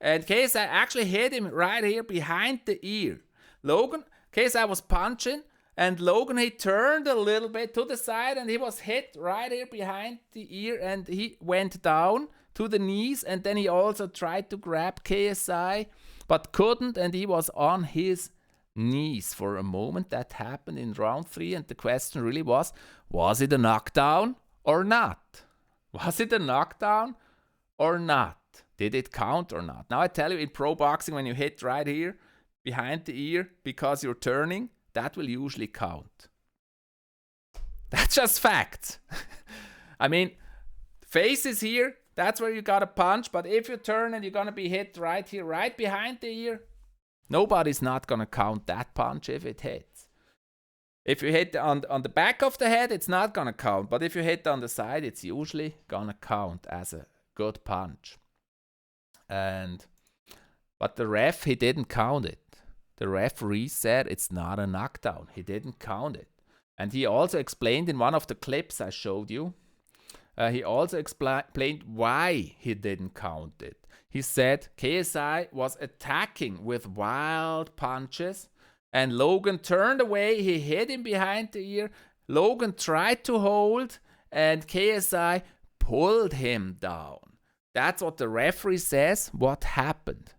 And KSI actually hit him right here behind the ear. KSI was punching, and Logan, he turned a little bit to the side, and he was hit right here behind the ear, and he went down to the knees, and then he also tried to grab KSI, but couldn't, and he was on his knees for a moment. That happened in round 3, and the question really was it a knockdown or not? Was it a knockdown or not? Did it count or not? Now I tell you, in pro boxing, when you hit right here behind the ear because you're turning, that will usually count. That's just fact. I mean, face is here, that's where you got a punch, but if you turn and you're going to be hit right here, right behind the ear, nobody's not going to count that punch if it hits. If you hit on the back of the head, it's not going to count, but if you hit on the side, it's usually going to count as a good punch. But the ref, he didn't count it. The referee said it's not a knockdown. He didn't count it. And he also explained in one of the clips I showed you, he also explained why he didn't count it. He said KSI was attacking with wild punches, and Logan turned away. He hit him behind the ear. Logan tried to hold, and KSI pulled him down. That's what the referee says what happened.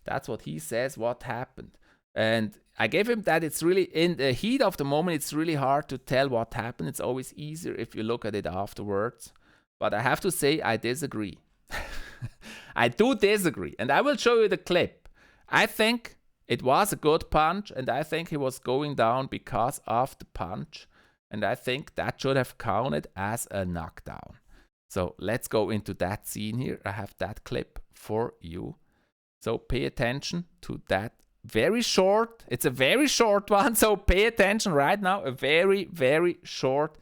That's what he says what happened. And I gave him that. It's really, in the heat of the moment, it's really hard to tell what happened. It's always easier if you look at it afterwards. But I have to say, I disagree. I do disagree. And I will show you the clip. I think it was a good punch, and I think he was going down because of the punch. And I think that should have counted as a knockdown. So let's go into that scene here. I have that clip for you. So pay attention to that. Very short. It's a very short one, so pay attention right now. A very, very short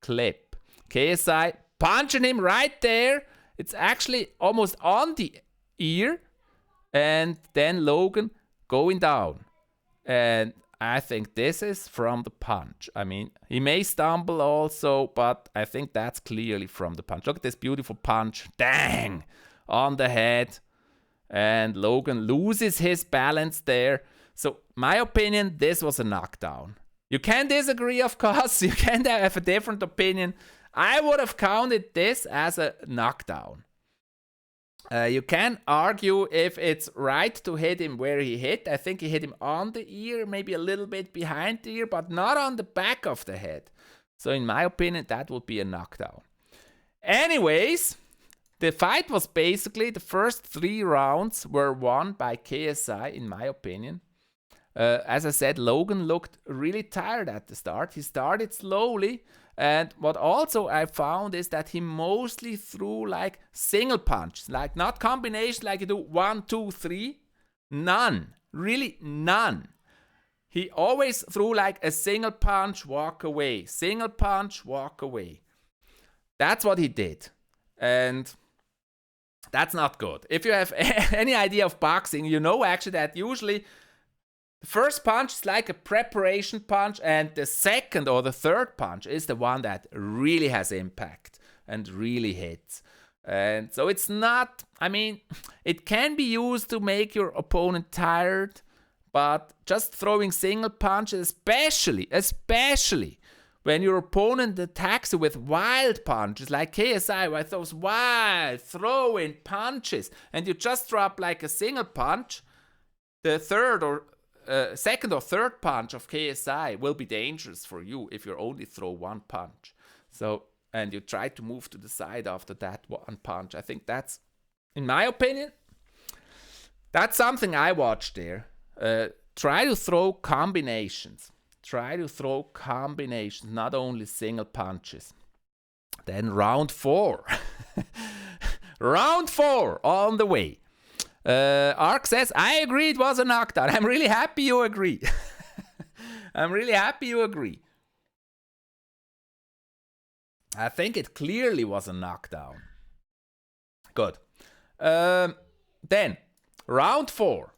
clip. KSI punching him right there. It's actually almost on the ear. And then Logan going down. And I think this is from the punch. I mean, he may stumble also, but I think that's clearly from the punch. Look at this beautiful punch. Dang! On the head. And Logan loses his balance there. So, my opinion, this was a knockdown. You can disagree, of course. You can have a different opinion. I would have counted this as a knockdown. You can argue if it's right to hit him where he hit. I think he hit him on the ear, maybe a little bit behind the ear, but not on the back of the head. So in my opinion, that would be a knockdown. Anyways, the fight was basically, the first 3 rounds were won by KSI, in my opinion. As I said, Logan looked really tired at the start. He started slowly. And what also I found is that he mostly threw like single punches, like not combination like you do 1, 2, 3. None. Really none. He always threw like a single punch, walk away. Single punch, walk away. That's what he did. And that's not good. If you have any idea of boxing, you know actually that usually the first punch is like a preparation punch, and the second or the third punch is the one that really has impact and really hits. And so it's not, I mean, it can be used to make your opponent tired, but just throwing single punches, especially when your opponent attacks you with wild punches, like KSI, with those wild throwing punches, and you just drop like a single punch, the second or third punch of KSI will be dangerous for you if you only throw one punch. So, and you try to move to the side after that one punch. I think that's, in my opinion, that's something I watched there. Try to throw combinations. Not only single punches. Then round 4. Round 4 on the way. Ark says, I agree it was a knockdown. I'm really happy you agree. I think it clearly was a knockdown. Good. Then, round 4.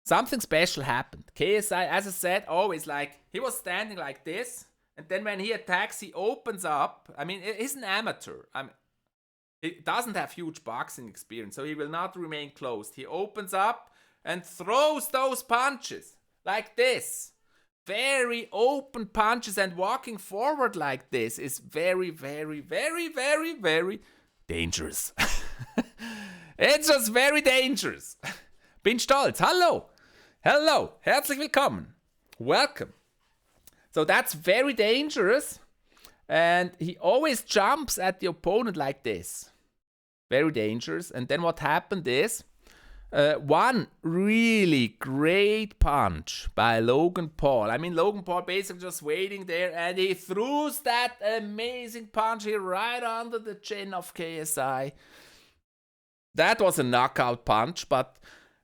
Something special happened. KSI, as I said, always like, he was standing like this, and then when he attacks, he opens up. I mean, he's an amateur. He doesn't have huge boxing experience, so he will not remain closed. He opens up and throws those punches like this. Very open punches, and walking forward like this is very, very, very, very, very dangerous. It's just very dangerous. Bin stolz. Hello. Herzlich willkommen. Welcome. So that's very dangerous. And he always jumps at the opponent like this. Very dangerous. And then what happened is, one really great punch by Logan Paul. I mean, Logan Paul basically just waiting there, and he throws that amazing punch here right under the chin of KSI. That was a knockout punch, but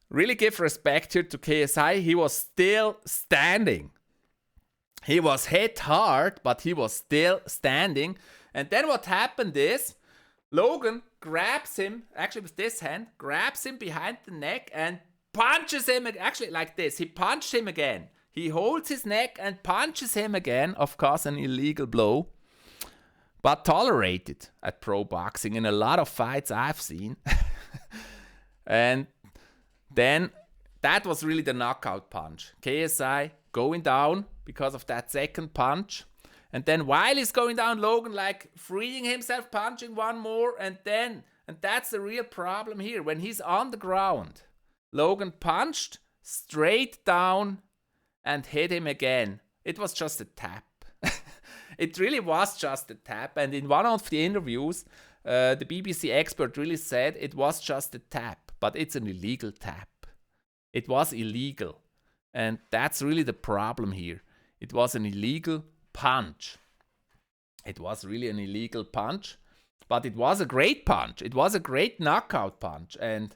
really give respect here to KSI. He was still standing. He was hit hard, but he was still standing. And then what happened is, Logan grabs him, actually with this hand, grabs him behind the neck and punches him, actually like this. He punched him again. He holds his neck and punches him again. Of course, an illegal blow, but tolerated at pro boxing in a lot of fights I've seen. And then that was really the knockout punch. KSI going down because of that second punch. And then while he's going down, Logan like freeing himself, punching one more, and that's the real problem here. When he's on the ground, Logan punched straight down and hit him again. It was just a tap. It really was just a tap. And in one of the interviews, the BBC expert really said it was just a tap, but it's an illegal tap. It was illegal. And that's really the problem here. It was an illegal punch. It was really an illegal punch, but it was a great punch. It was a great knockout punch. And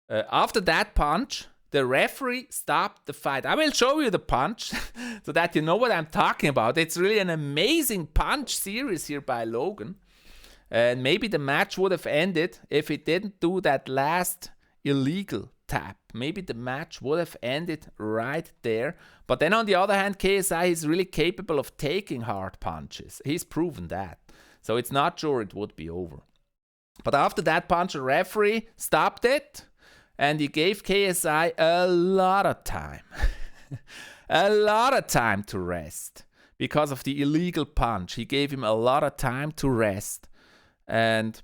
after that punch, the referee stopped the fight. I will show you the punch so that you know what I'm talking about. It's really an amazing punch series here by Logan. And maybe the match would have ended if he didn't do that last illegal tap. Maybe the match would have ended right there. But then on the other hand, KSI is really capable of taking hard punches. He's proven that. So it's not sure it would be over. But after that punch, the referee stopped it. And he gave KSI a lot of time. a lot of time to rest because of the illegal punch. He gave him a lot of time to rest. And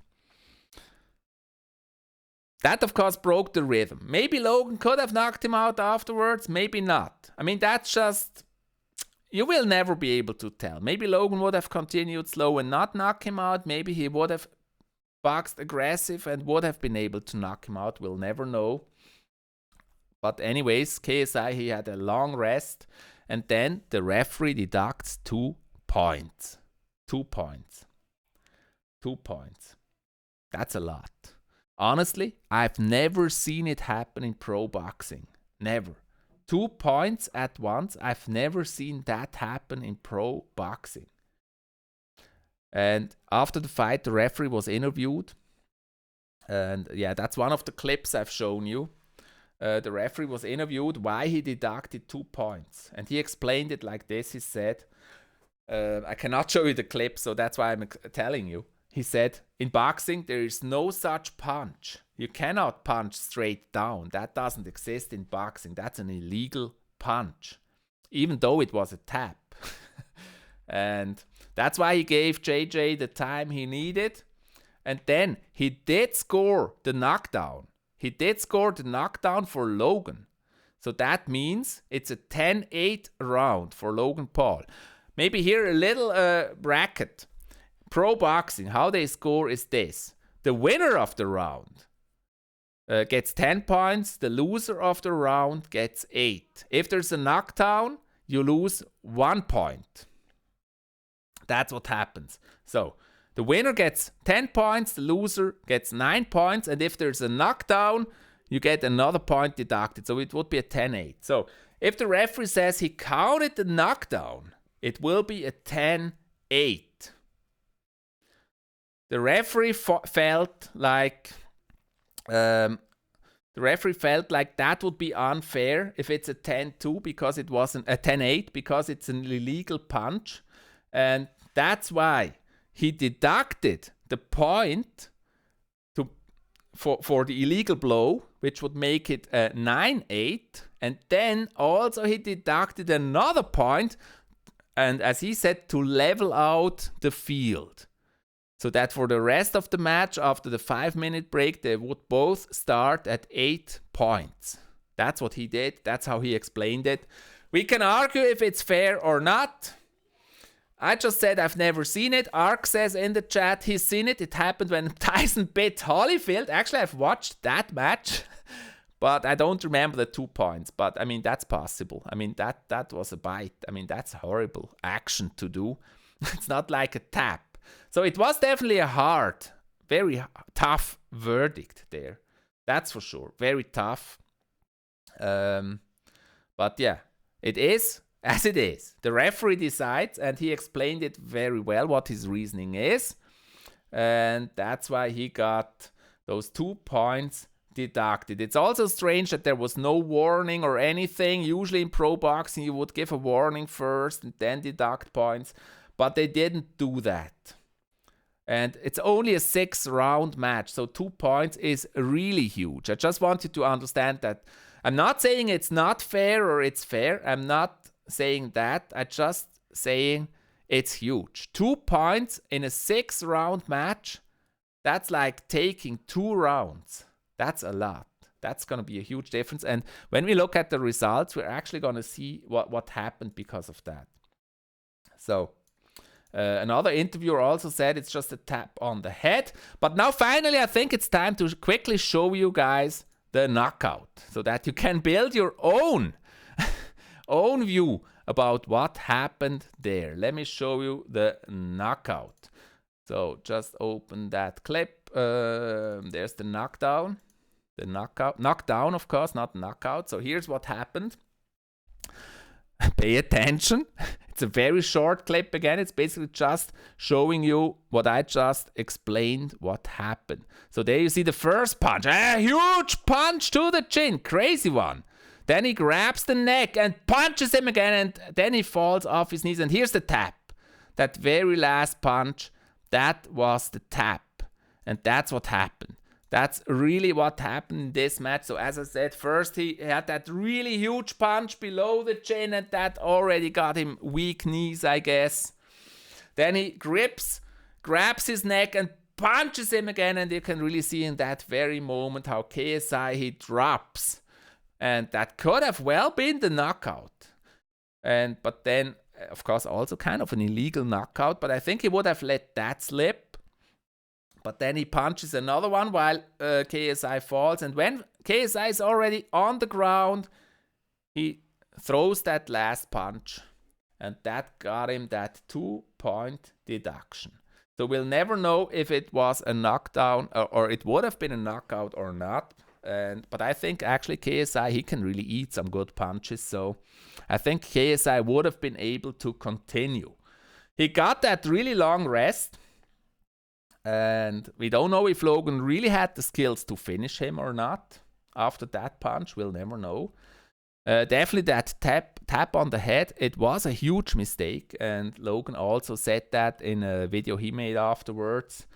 that, of course, broke the rhythm. Maybe Logan could have knocked him out afterwards, maybe not. I mean, that's just, you will never be able to tell. Maybe Logan would have continued slow and not knock him out. Maybe he would have boxed aggressive and would have been able to knock him out. We'll never know. But anyways, KSI, he had a long rest. And then the referee deducts 2 points. 2 points. 2 points. That's a lot. Honestly, I've never seen it happen in pro boxing. Never. 2 points at once. I've never seen that happen in pro boxing. And after the fight, the referee was interviewed. And yeah, that's one of the clips I've shown you. The referee was interviewed why he deducted 2 points. And he explained it like this. He said, I cannot show you the clip, so that's why I'm telling you. He said, in boxing, there is no such punch. You cannot punch straight down. That doesn't exist in boxing. That's an illegal punch, even though it was a tap. And that's why he gave JJ the time he needed. And then he did score the knockdown. He did score the knockdown for Logan. So that means it's a 10-8 round for Logan Paul. Maybe here a little bracket. Pro boxing, how they score is this. The winner of the round gets 10 points. The loser of the round gets 8. If there's a knockdown, you lose 1 point. That's what happens. So the winner gets 10 points, the loser gets 9 points, and if there's a knockdown, you get another point deducted. So it would be a 10-8. So if the referee says he counted the knockdown, it will be a 10-8. The referee felt like that would be unfair if it's a 10-2 because it wasn't a 10-8 because it's an illegal punch, and that's why he deducted the point for the illegal blow, which would make it a 9-8, and then also he deducted another point, and as he said, to level out the field. So that for the rest of the match, after the 5-minute break, they would both start at 8 points. That's what he did. That's how he explained it. We can argue if it's fair or not. I just said I've never seen it. Ark says in the chat he's seen it. It happened when Tyson bit Holyfield. Actually, I've watched that match, but I don't remember the 2 points. But I mean, that's possible. I mean, that was a bite. I mean, that's horrible action to do. It's not like a tap. So it was definitely a hard, very tough verdict there. That's for sure. Very tough. But yeah, it is as it is. The referee decides, and he explained it very well what his reasoning is. And that's why he got those 2 points deducted. It's also strange that there was no warning or anything. Usually in pro boxing, you would give a warning first and then deduct points. But they didn't do that. And it's only a 6-round match, so 2 points is really huge. I just want you to understand that. I'm not saying it's not fair or it's fair. I'm not saying that. I'm just saying it's huge. 2 points in a 6-round match, that's like taking 2 rounds. That's a lot. That's going to be a huge difference. And when we look at the results, we're actually going to see what happened because of that. So another interviewer also said it's just a tap on the head. But now finally, I think it's time to quickly show you guys the knockout so that you can build your own view about what happened there. Let me show you the knockout. So just open that clip. There's the knockdown. The knockdown, of course, not knockout. So here's what happened. Pay attention. It's a very short clip again. It's basically just showing you what I just explained what happened. So there you see the first punch. A huge punch to the chin. Crazy one. Then he grabs the neck and punches him again, and then he falls off his knees. And here's the tap. That very last punch, that was the tap. And that's what happened. That's really what happened in this match. So as I said, first he had that really huge punch below the chin, and that already got him weak knees, I guess. Then he grabs his neck and punches him again, and you can really see in that very moment how KSI, he drops. And that could have well been the knockout. But then, of course, also kind of an illegal knockout, but I think he would have let that slip. But then he punches another one while KSI falls. And when KSI is already on the ground, he throws that last punch. And that got him that 2-point deduction. So we'll never know if it was a knockdown or it would have been a knockout or not. But I think actually KSI, he can really eat some good punches. So I think KSI would have been able to continue. He got that really long rest. And we don't know if Logan really had the skills to finish him or not. After that punch, we'll never know. Definitely that tap on the head, it was a huge mistake. And Logan also said that in a video he made afterwards.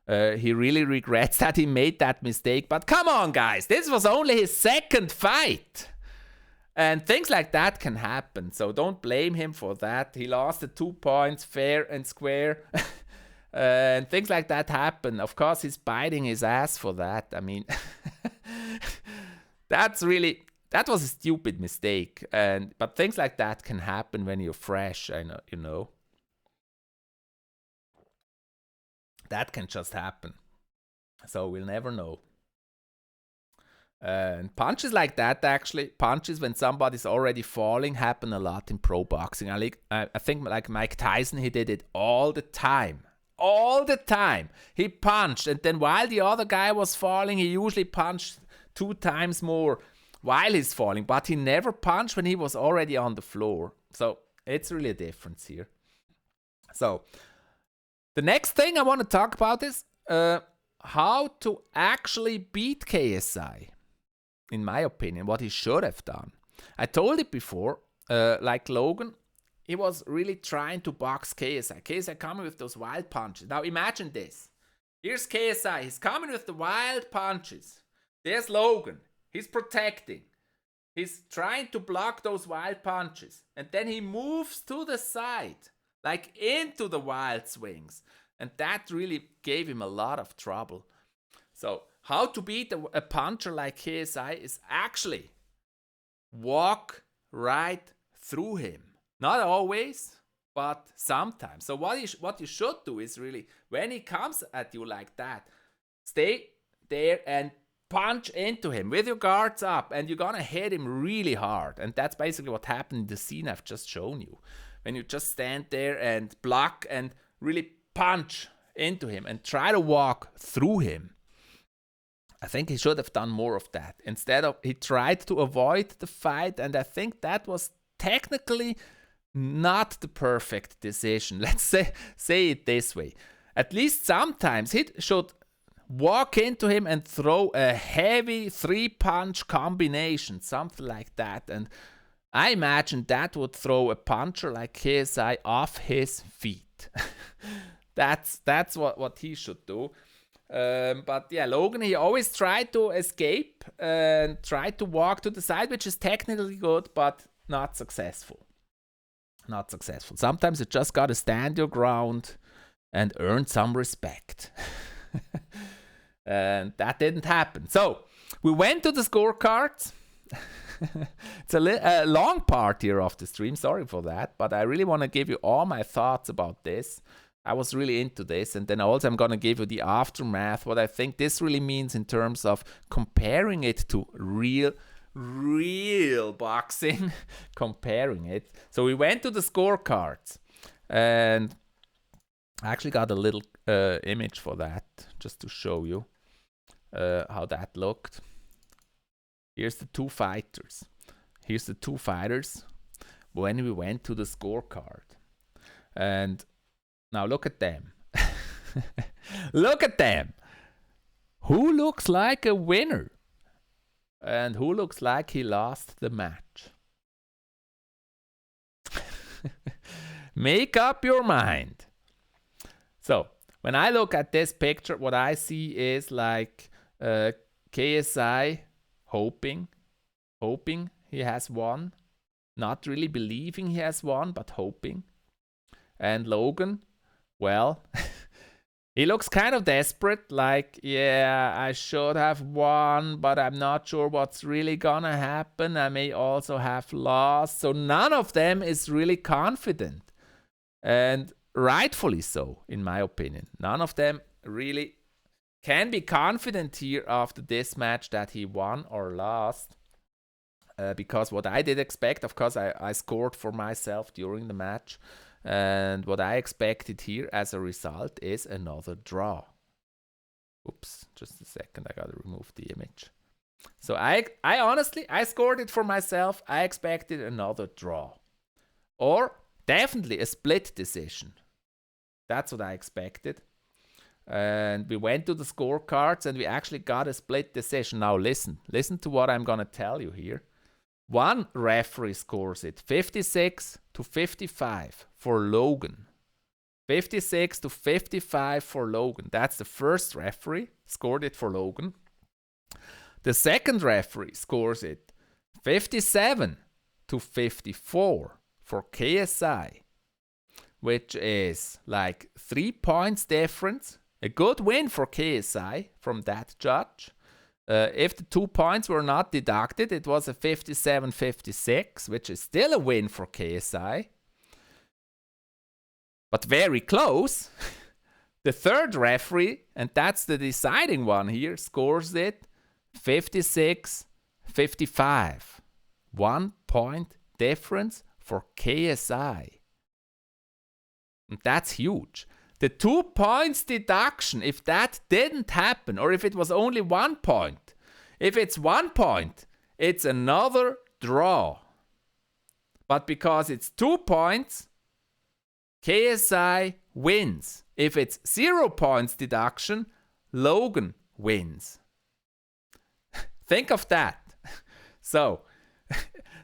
He really regrets that he made that mistake. But come on, guys, this was only his second fight. And things like that can happen. So don't blame him for that. He lost the 2 points fair and square. And things like that happen. Of course, he's biting his ass for that. I mean, that was a stupid mistake. But things like that can happen when you're fresh, you know. That can just happen. So we'll never know. And punches like that, actually, punches when somebody's already falling, happen a lot in pro boxing. I think like Mike Tyson, he did it all the time. All the time. He punched, and then while the other guy was falling, he usually punched 2 times more while he's falling, but he never punched when he was already on the floor. So it's really a difference here. So the next thing I want to talk about is how to actually beat KSI. In my opinion, what he should have done. I told it before, like Logan, he was really trying to box KSI. KSI coming with those wild punches. Now imagine this. Here's KSI. He's coming with the wild punches. There's Logan. He's protecting. He's trying to block those wild punches. And then he moves to the side, like into the wild swings. And that really gave him a lot of trouble. So how to beat a puncher like KSI is actually walk right through him. Not always, but sometimes. So what you should do is really, when he comes at you like that, stay there and punch into him with your guards up, and you're gonna hit him really hard. And that's basically what happened in the scene I've just shown you. When you just stand there and block and really punch into him and try to walk through him. I think he should have done more of that. Instead of, he tried to avoid the fight, and I think that was technically not the perfect decision. Let's say it this way. At least sometimes he should walk into him and throw a heavy 3-punch combination, something like that. And I imagine that would throw a puncher like KSI off his feet. That's what he should do. But yeah, Logan, he always tried to escape and tried to walk to the side, which is technically good, but not successful. Not successful. Sometimes you just gotta stand your ground and earn some respect. And that didn't happen. So we went to the scorecards. It's a long part here of the stream. Sorry for that, but I really want to give you all my thoughts about this. I was really into this, and then also I'm going to give you the aftermath, what I think this really means in terms of comparing it to real boxing, comparing it. So we went to the scorecards, and I actually got a little image for that, just to show you how that looked. Here's the two fighters. Here's the two fighters when we went to the scorecard. And now look at them. Look at them. Who looks like a winner? And who looks like he lost the match? Make up your mind. So, when I look at this picture, what I see is like KSI hoping he has won. Not really believing he has won, but hoping. And Logan, well, he looks kind of desperate, like, yeah, I should have won, but I'm not sure what's really gonna happen. I may also have lost. So none of them is really confident. And rightfully so, in my opinion. None of them really can be confident here after this match that he won or lost. Because what I did expect, of course, I scored for myself during the match. And what I expected here as a result is another draw. Oops, just a second, I gotta remove the image. So I honestly, I scored it for myself. I expected another draw. Or definitely a split decision. That's what I expected. And we went to the scorecards and we actually got a split decision. Now listen to what I'm gonna tell you here. One referee scores it 56-55 for Logan. 56-55 for Logan. That's the first referee, scored it for Logan. The second referee scores it 57-54 for KSI, which is like 3 points difference. A good win for KSI from that judge. If the 2 points were not deducted, it was a 57-56, which is still a win for KSI. But very close. The third referee, and that's the deciding one here, scores it 56-55. 1 point difference for KSI. And that's huge. The 2 points deduction, if that didn't happen, or if it was only 1 point, if it's 1 point, it's another draw. But because it's 2 points, KSI wins. If it's 0 points deduction, Logan wins. Think of that. So,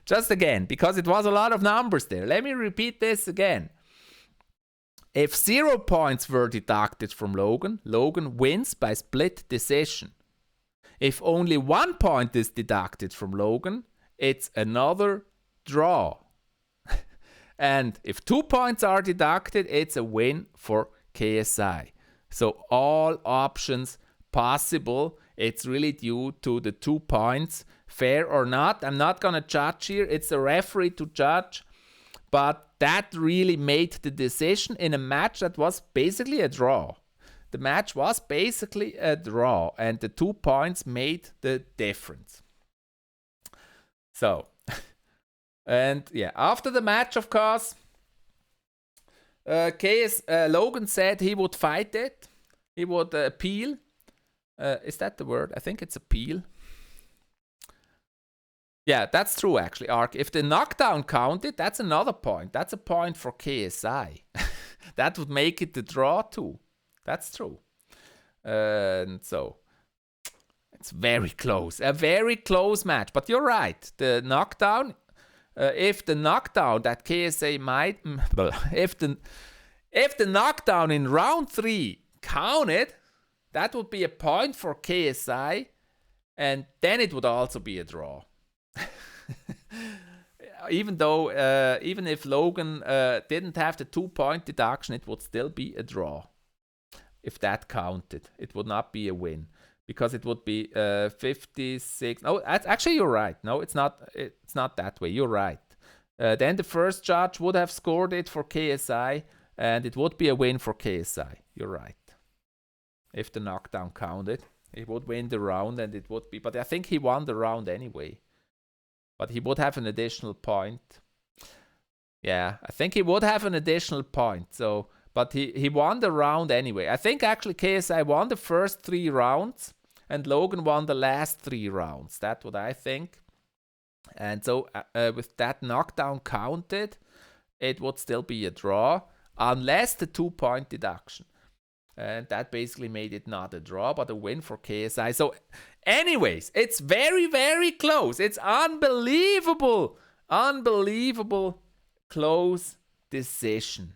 just again, because it was a lot of numbers there, let me repeat this again. If 0 points were deducted from Logan, Logan wins by split decision. If only 1 point is deducted from Logan, it's another draw. And if 2 points are deducted, it's a win for KSI. So all options possible. It's really due to the 2 points. Fair or not, I'm not going to judge here. It's the referee to judge. But that really made the decision in a match that was basically a draw. The match was basically a draw, and the 2 points made the difference. So, and yeah, after the match, of course, Logan said he would fight it. He would appeal. Is that the word? I think it's appeal. Yeah, that's true actually, Ark. If the knockdown counted, that's another point. That's a point for KSI. That would make it the draw too. That's true. And so, it's very close. A very close match. But you're right. The knockdown, if the knockdown that KSI might... if the knockdown in round 3 counted, that would be a point for KSI. And then it would also be a draw. Even if Logan didn't have the 2 point deduction, it would still be a draw. If that counted, it would not be a win because it would be 56. No, actually you're right. No, it's not that way. You're right. Then the first judge would have scored it for KSI, and it would be a win for KSI. You're right. If the knockdown counted, he would win the round, and it would be. But I think he won the round anyway. But he would have an additional point. Yeah, I think he would have an additional point. So, but he won the round anyway. I think actually KSI won the first 3 rounds and Logan won the last 3 rounds. That's what I think. And so with that knockdown counted, it would still be a draw unless the 2 point deduction. And that basically made it not a draw, but a win for KSI. So anyways, it's very, very close. It's unbelievable close decision.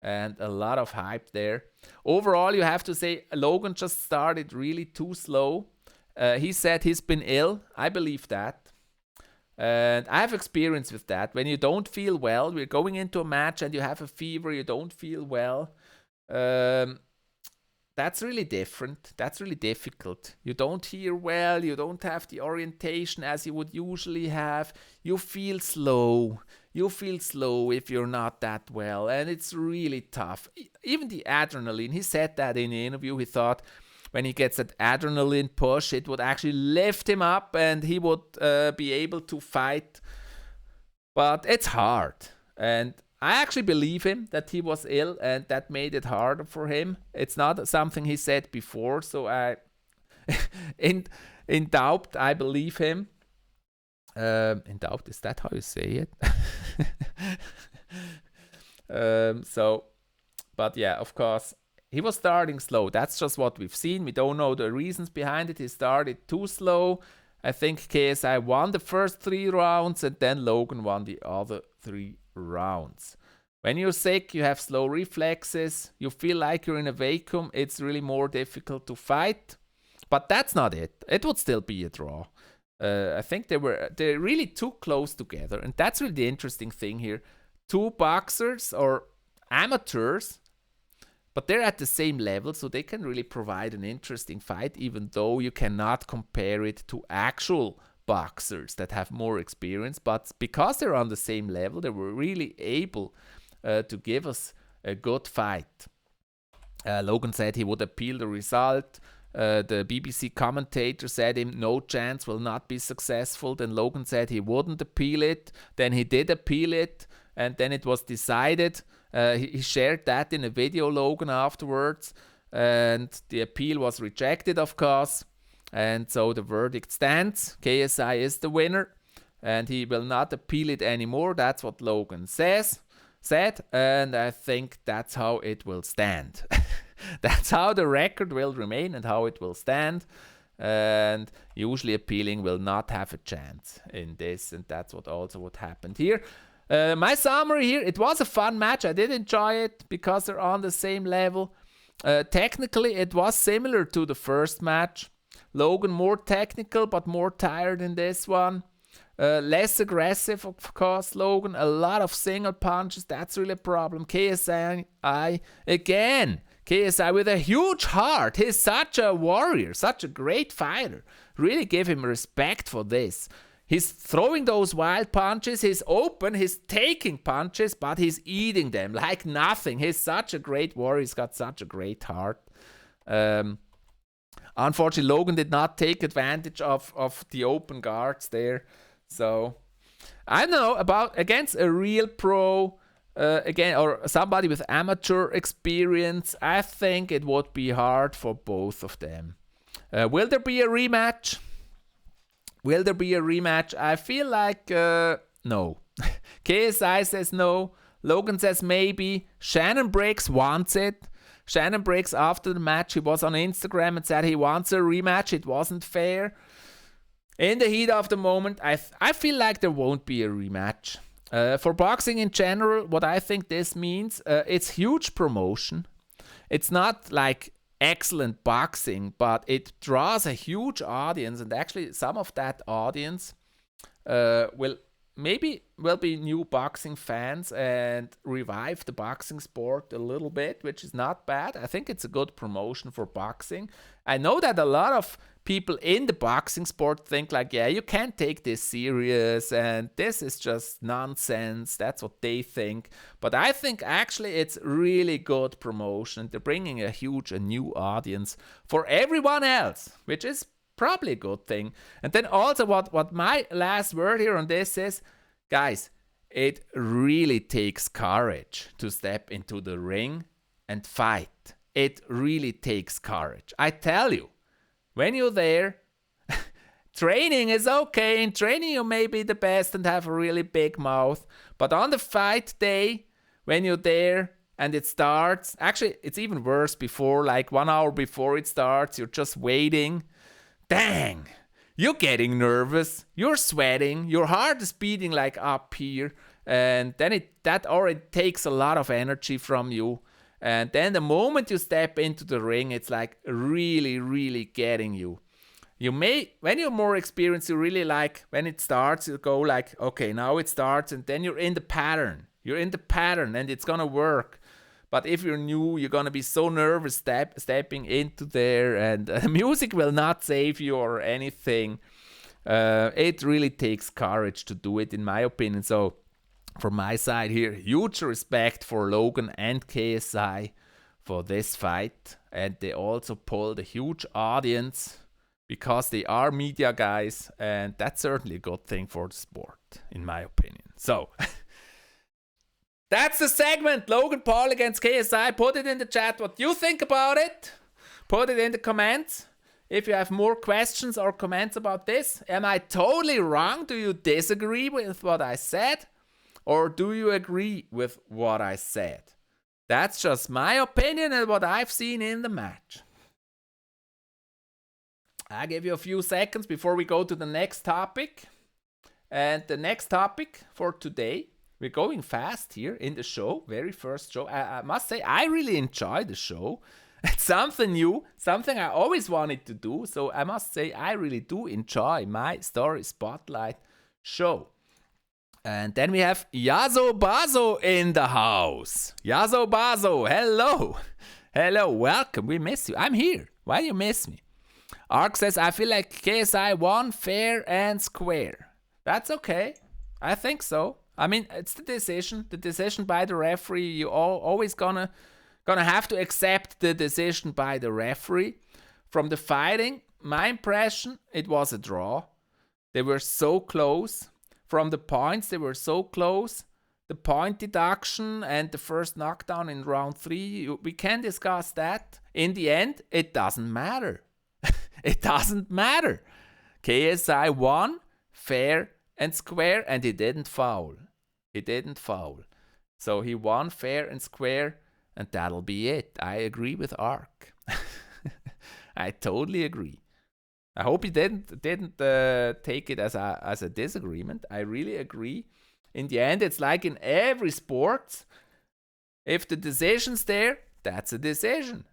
and a lot of hype there. Overall, you have to say Logan just started really too slow. He said he's been ill. I believe that. And I have experience with that. When you don't feel well, we're going into a match and you have a fever, you don't feel well. That's really different. That's really difficult. You don't hear well. You don't have the orientation as you would usually have. You feel slow. You feel slow if you're not that well. And it's really tough. Even the adrenaline, he said that in the interview. He thought when he gets that adrenaline push, it would actually lift him up and he would be able to fight. But it's hard. And I actually believe him that he was ill and that made it harder for him. It's not something he said before, so I, in doubt, I believe him. In doubt, is that how you say it? But yeah, of course, he was starting slow. That's just what we've seen. We don't know the reasons behind it. He started too slow. I think KSI won the first 3 rounds and then Logan won the other 3 rounds. When you're sick, you have slow reflexes, you feel like you're in a vacuum, it's really more difficult to fight. But that's not it. It would still be a draw. I think they're really too close together, and that's really the interesting thing here. 2 boxers or amateurs, but they're at the same level, so they can really provide an interesting fight, even though you cannot compare it to actual boxers that have more experience. But because they're on the same level, they were really able to give us a good fight. Logan said he would appeal the result. The BBC commentator said him no chance, will not be successful. Then Logan said he wouldn't appeal it. Then he did appeal it, and then it was decided. He shared that in a video, Logan, afterwards, and the appeal was rejected, of course. And so the verdict stands. KSI is the winner, and he will not appeal it anymore. That's what Logan said, and I think that's how it will stand. That's how the record will remain and how it will stand. And usually appealing will not have a chance in this, and that's what happened here. My summary here, it was a fun match. I did enjoy it because they're on the same level. Technically, it was similar to the first match. Logan more technical, but more tired in this one. Less aggressive, of course, Logan. A lot of single punches. That's really a problem. KSI, again. KSI with a huge heart. He's such a warrior, such a great fighter. Really give him respect for this. He's throwing those wild punches. He's open. He's taking punches, but he's eating them like nothing. He's such a great warrior. He's got such a great heart. Unfortunately, Logan did not take advantage of the open guards there. So, I don't know, against a real pro, or somebody with amateur experience, I think it would be hard for both of them. Will there be a rematch? I feel like no. KSI says no. Logan says maybe. Shannon Briggs wants it. Shannon Briggs, after the match, he was on Instagram and said he wants a rematch. It wasn't fair. In the heat of the moment, I feel like there won't be a rematch. For boxing in general, what I think this means, it's huge promotion. It's not like excellent boxing, but it draws a huge audience, and actually some of that audience will be new boxing fans and revive the boxing sport a little bit, which is not bad. I think it's a good promotion for boxing. I know that a lot of people in the boxing sport think like, yeah, you can't take this serious and this is just nonsense. That's what they think. But I think actually it's really good promotion. They're bringing a new audience for everyone else, which is probably a good thing. And then also what my last word here on this is, guys, it really takes courage to step into the ring and fight. It really takes courage. I tell you, when you're there, training is okay. In training, you may be the best and have a really big mouth. But on the fight day, when you're there and it starts, actually, it's even worse before, like 1 hour before it starts, you're just waiting. Dang, you're getting nervous. You're sweating. Your heart is beating like up here. And then that already takes a lot of energy from you. And then the moment you step into the ring, it's like really, really getting you. When you're more experienced, you really like, when it starts, you go like, okay, now it starts, and then you're in the pattern. You're in the pattern, and it's gonna work. But if you're new, you're gonna be so nervous stepping into there, and music will not save you or anything. It really takes courage to do it, in my opinion. So, from my side here, huge respect for Logan and KSI for this fight. And they also pulled a huge audience because they are media guys. And that's certainly a good thing for the sport, in my opinion. So, that's the segment. Logan Paul against KSI. Put it in the chat what you think about it. Put it in the comments. If you have more questions or comments about this. Am I totally wrong? Do you disagree with what I said? Or do you agree with what I said? That's just my opinion and what I've seen in the match. I give you a few seconds before we go to the next topic. And the next topic for today, we're going fast here in the show, very first show. I must say, I really enjoy the show. It's something new, something I always wanted to do. So I must say, I really do enjoy my Story Spotlight show. And then we have 𝗀𝗶𝗶𝗶 in the house. 𝗀𝗶𝗶𝗶, hello. Hello, welcome. We miss you. I'm here. Why do you miss me? Ark says, I feel like KSI won fair and square. That's okay. I think so. I mean, it's the decision. The decision by the referee. You always gonna have to accept the decision by the referee. From the fighting, my impression, it was a draw. They were so close. From the points, they were so close. The point deduction and the first knockdown in round 3, we can discuss that. In the end, it doesn't matter. It doesn't matter. KSI won fair and square, and he didn't foul. He didn't foul. So he won fair and square, and that'll be it. I agree with Ark. I totally agree. I hope he didn't take it as a disagreement. I really agree. In the end, it's like in every sport. If the decision's there, that's a decision.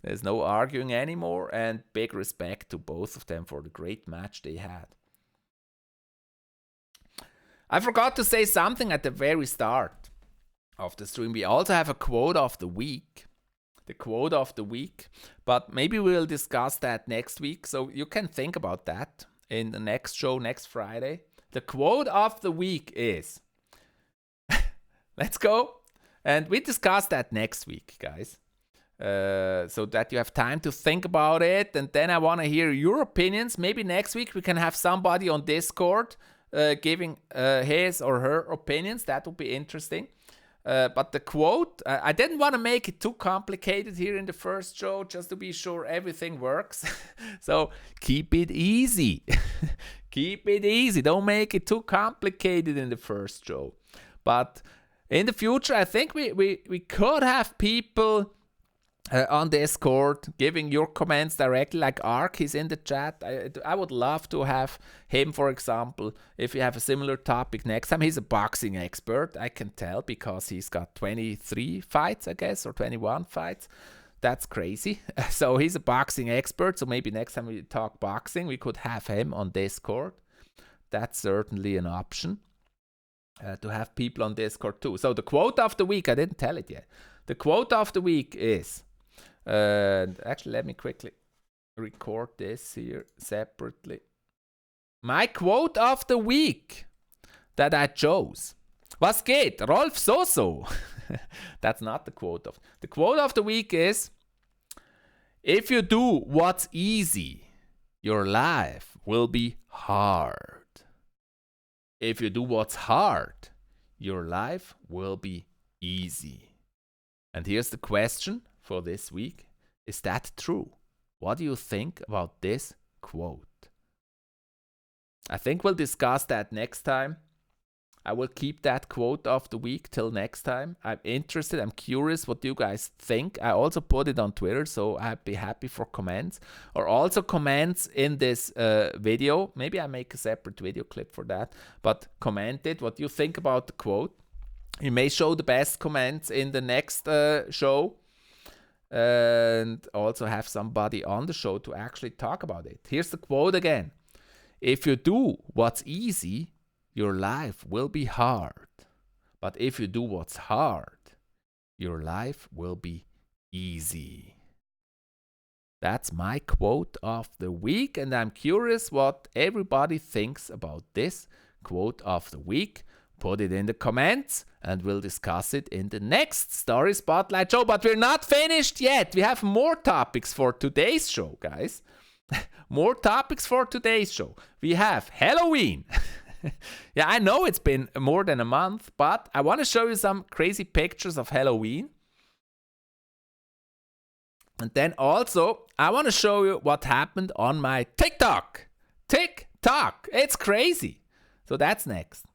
There's no arguing anymore, and big respect to both of them for the great match they had. I forgot to say something at the very start of the stream. We also have a quote of the week. The quote of the week, but maybe we'll discuss that next week, so you can think about that in the next show, next Friday. The quote of the week is, let's go, and we discuss that next week, guys, so that you have time to think about it, and then I want to hear your opinions. Maybe next week we can have somebody on Discord giving his or her opinions. That would be interesting. But the quote, I didn't want to make it too complicated here in the first show, just to be sure everything works. So keep it easy. Keep it easy. Don't make it too complicated in the first show. But in the future, I think we could have people on Discord giving your comments directly, like Ark is in the chat. I would love to have him, for example, if you have a similar topic next time. He's a boxing expert, I can tell, because he's got 23 fights, I guess, or 21 fights. That's crazy. So he's a boxing expert, so maybe next time we talk boxing, we could have him on Discord. That's certainly an option, to have people on Discord too. So the quote of the week, I didn't tell it yet. The quote of the week is, actually, let me quickly record this here separately. My quote of the week that I chose. Was geht? Rolf Soso. That's not the quote of. The quote of the week is, if you do what's easy, your life will be hard. If you do what's hard, your life will be easy. And here's the question for this week. Is that true? What do you think about this quote? I think we'll discuss that next time. I will keep that quote of the week till next time. I'm interested. I'm curious what you guys think. I also put it on Twitter, so I'd be happy for comments. Or also comments in this video. Maybe I make a separate video clip for that. But comment it, what you think about the quote. You may show the best comments in the next show. And also have somebody on the show to actually talk about it. Here's the quote again. If you do what's easy, your life will be hard. But if you do what's hard, your life will be easy. That's my quote of the week, and I'm curious what everybody thinks about this quote of the week. Put it in the comments, and we'll discuss it in the next Story Spotlight show. But we're not finished yet. We have more topics for today's show, guys. More topics for today's show. We have Halloween. Yeah, I know it's been more than a month, but I want to show you some crazy pictures of Halloween. And then also, I want to show you what happened on my TikTok. TikTok. It's crazy. So that's next.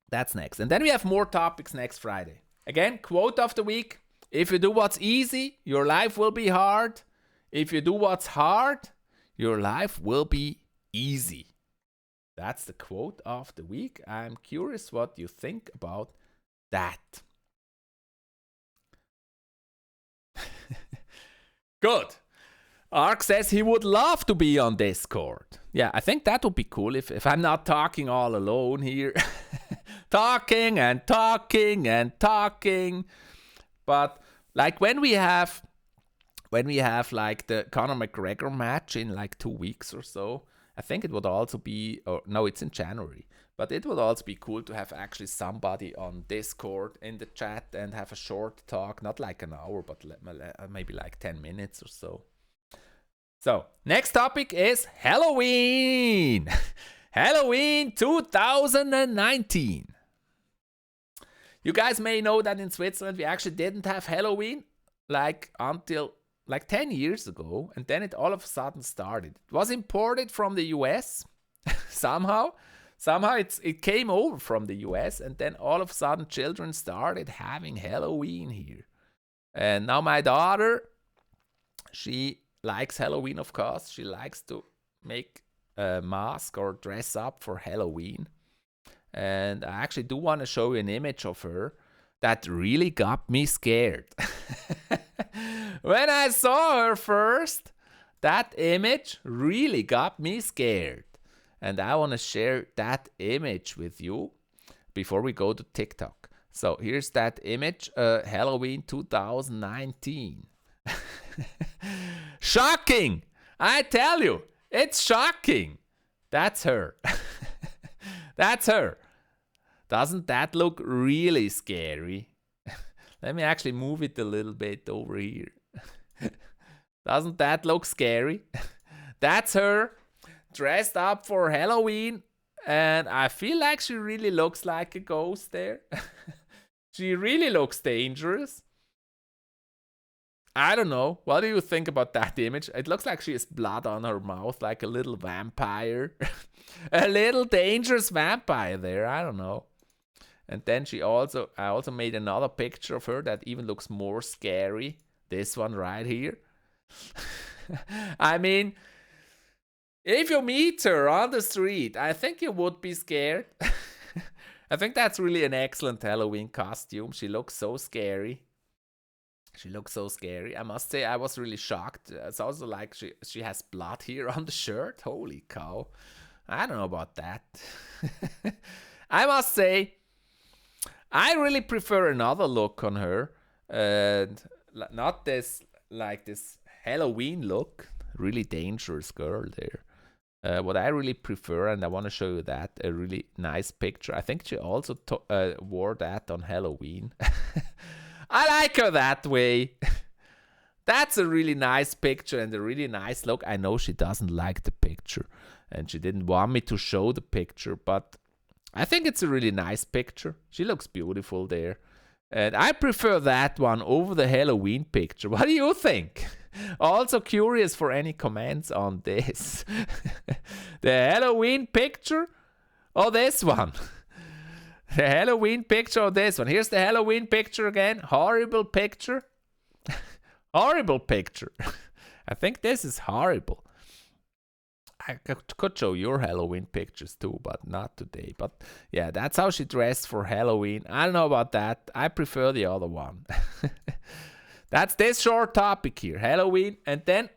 That's next. And then we have more topics next Friday. Again, quote of the week. If you do what's easy, your life will be hard. If you do what's hard, your life will be easy. That's the quote of the week. I'm curious what you think about that. Good. Ark says he would love to be on Discord. Yeah, I think that would be cool if I'm not talking all alone here. Talking and talking and talking. But like when we have like the Conor McGregor match in like 2 weeks or so, I think it would also be, or no, it's in January, but it would also be cool to have actually somebody on Discord in the chat and have a short talk, not like an hour, but maybe like 10 minutes or so. So, next topic is Halloween. Halloween 2019. You guys may know that in Switzerland we actually didn't have Halloween like until like 10 years ago, and then it all of a sudden started. It was imported from the US somehow it came over from the US, and then all of a sudden children started having Halloween here. And now my daughter, she likes Halloween, of course. She likes to make a mask or dress up for Halloween. And I actually do want to show you an image of her that really got me scared. When I saw her first, that image really got me scared. And I want to share that image with you before we go to TikTok. So here's that image, Halloween 2019. Shocking! I tell you, it's shocking. That's her. That's her. Doesn't that look really scary? Let me actually move it a little bit over here. Doesn't that look scary? That's her, dressed up for Halloween, and I feel like she really looks like a ghost there. She really looks dangerous. I don't know. What do you think about that image? It looks like she has blood on her mouth, like a little vampire. A little dangerous vampire there. I don't know. And then I also made another picture of her that even looks more scary. This one right here. I mean, if you meet her on the street, I think you would be scared. I think that's really an excellent Halloween costume. She looks so scary. She looks so scary. I must say, I was really shocked. It's also like she has blood here on the shirt. Holy cow. I don't know about that. I must say, I really prefer another look on her. Not this, like this Halloween look. Really dangerous girl there. What I really prefer, and I want to show you that, a really nice picture. I think she also wore that on Halloween. I like her that way. That's a really nice picture and a really nice look. I know she doesn't like the picture and she didn't want me to show the picture, but I think it's a really nice picture. She looks beautiful there. And I prefer that one over the Halloween picture. What do you think? Also curious for any comments on this. The Halloween picture Oh, this one. The Halloween picture of this one. Here's the Halloween picture again. Horrible picture. Horrible picture. I think this is horrible. I could show your Halloween pictures too, but not today. But yeah, that's how she dressed for Halloween. I don't know about that. I prefer the other one. That's this short topic here, Halloween. And then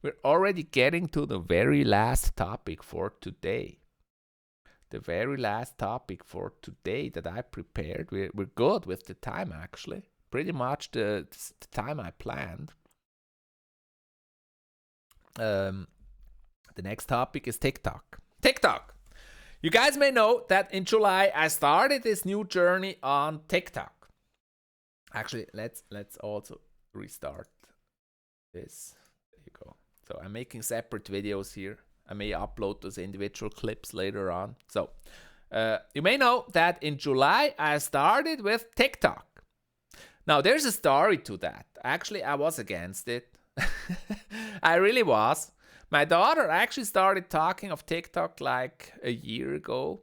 we're already getting to the very last topic for today. The very last topic for today that I prepared. We're good with the time, actually. Pretty much the time I planned. The next topic is TikTok. TikTok. You guys may know that in July I started this new journey on TikTok. Actually, let's also restart this. There you go. So I'm making separate videos here. I may upload those individual clips later on. So you may know that in July I started with TikTok. Now there's a story to that. Actually, I was against it. I really was. My daughter actually started talking of TikTok like a year ago.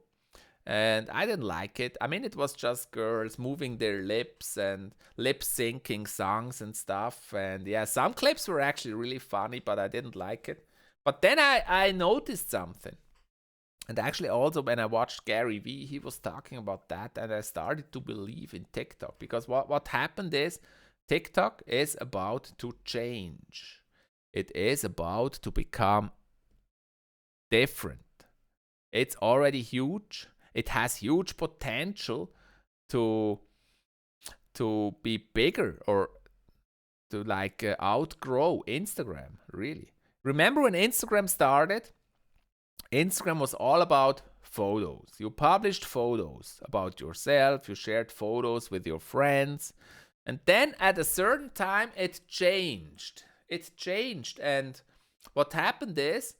And I didn't like it. I mean, it was just girls moving their lips and lip syncing songs and stuff. And yeah, some clips were actually really funny, but I didn't like it. But then I noticed something. And actually also when I watched Gary Vee, he was talking about that. And I started to believe in TikTok. Because what happened is TikTok is about to change. It is about to become different. It's already huge. It has huge potential to be bigger or to like outgrow Instagram, really. Remember when Instagram started? Instagram was all about photos. You published photos about yourself. You shared photos with your friends. And then at a certain time, it changed. It changed. And what happened is,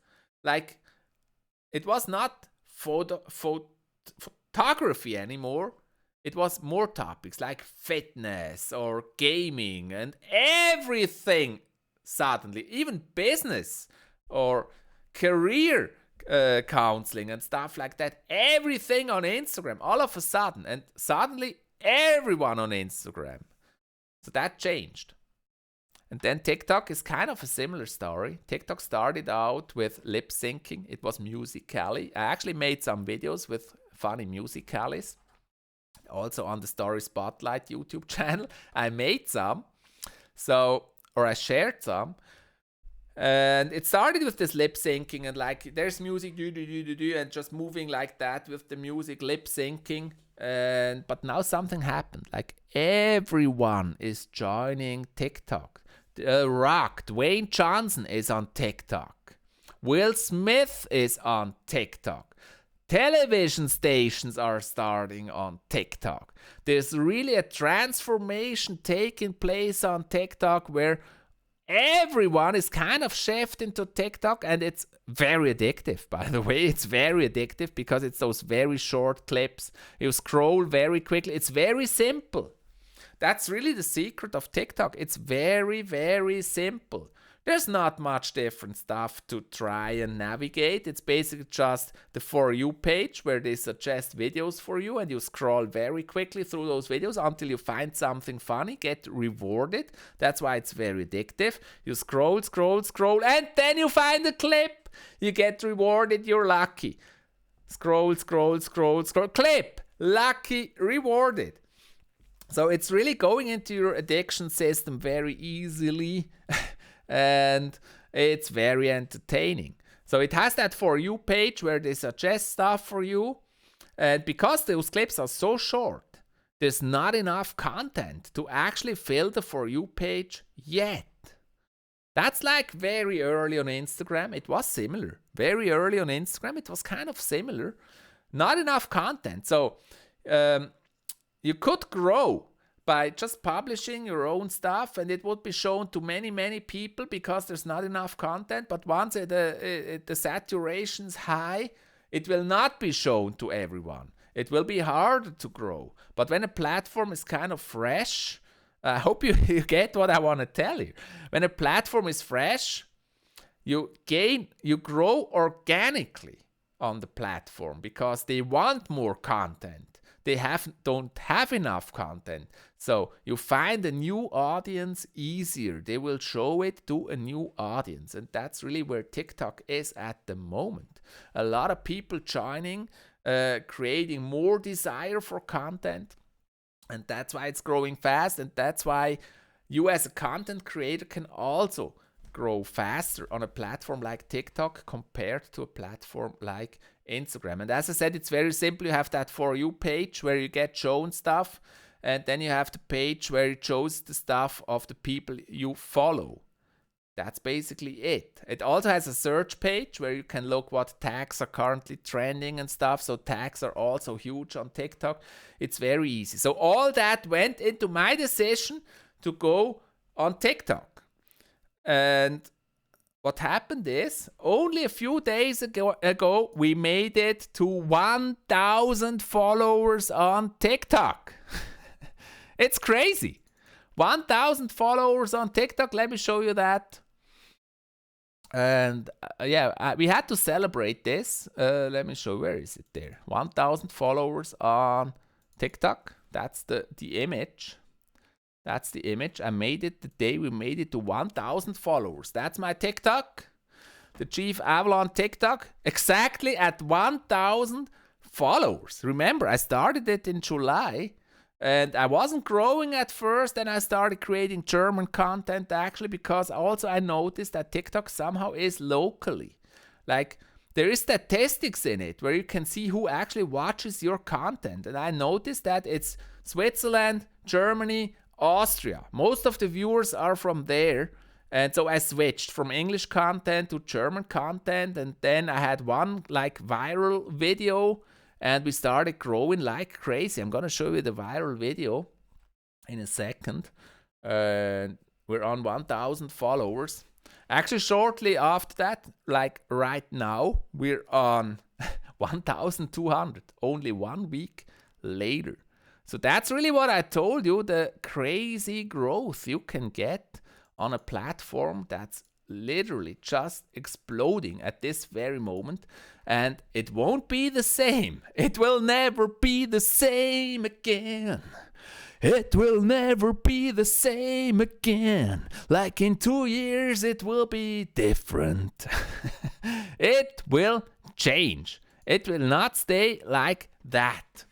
like, it was not photography anymore. It was more topics like fitness or gaming and everything suddenly, even business or career counseling and stuff like that. Everything on Instagram all of a sudden, and suddenly everyone on Instagram. So that changed. And then TikTok is kind of a similar story. TikTok started out with lip syncing. It was Musical.ly. I actually made some videos with funny Musical.lys. Also on the Story Spotlight YouTube channel. I made some. Or I shared some. And it started with this lip syncing and like there's music and just moving like that with the music, lip syncing. But now something happened. Like everyone is joining TikTok. Rock, Dwayne Johnson is on TikTok. Will Smith is on TikTok. Television stations are starting on TikTok. There's really a transformation taking place on TikTok where everyone is kind of shifting to TikTok, and it's very addictive, by the way. It's very addictive because it's those very short clips. You scroll very quickly. It's very simple. That's really the secret of TikTok. It's very, very simple. There's not much different stuff to try and navigate. It's basically just the For You page where they suggest videos for you and you scroll very quickly through those videos until you find something funny, get rewarded. That's why it's very addictive. You scroll, and then you find a clip. You get rewarded, you're lucky. Scroll, clip, lucky, rewarded. So it's really going into your addiction system very easily and it's very entertaining. So it has that For You page where they suggest stuff for you, and because those clips are so short, there's not enough content to actually fill the For You page yet. That's like very early on Instagram. It was similar. Very early on Instagram, it was kind of similar. Not enough content. So you could grow by just publishing your own stuff and it would be shown to many, many people because there's not enough content. But once the saturation's high, it will not be shown to everyone. It will be harder to grow. But when a platform is kind of fresh, I hope you get what I want to tell you. When a platform is fresh, you grow organically. on the platform because they want more content. They don't have enough content. So you find a new audience easier. They will show it to a new audience. And that's really where TikTok is at the moment. A lot of people joining, creating more desire for content. And that's why it's growing fast. And that's why you as a content creator can also grow faster on a platform like TikTok compared to a platform like Instagram. And as I said, it's very simple. You have that For You page where you get shown stuff, and then you have the page where it shows the stuff of the people you follow. That's basically it. It also has a search page where you can look what tags are currently trending and stuff. So tags are also huge on TikTok. It's very easy. So all that went into my decision to go on TikTok. And what happened is, only a few days ago, we made it to 1,000 followers on TikTok. It's crazy. 1,000 followers on TikTok. Let me show you that. And we had to celebrate this. Let me show, where is it there? 1,000 followers on TikTok. That's the image. That's the image. I made it the day we made it to 1,000 followers. That's my TikTok. The ChiefAvalon TikTok. Exactly at 1,000 followers. Remember, I started it in July. And I wasn't growing at first. And I started creating German content actually. Because also I noticed that TikTok somehow is locally. Like, there is statistics in it where you can see who actually watches your content. And I noticed that it's Switzerland, Germany, Austria. Most of the viewers are from there. And so I switched from English content to German content. And then I had one like viral video. And we started growing like crazy. I'm going to show you the viral video in a second. We're on 1,000 followers. Actually, shortly after that, like right now, we're on 1,200. Only 1 week later. So that's really what I told you, the crazy growth you can get on a platform that's literally just exploding at this very moment. And it won't be the same. It will never be the same again. It will never be the same again. Like in 2 years, it will be different. It will change. It will not stay like that.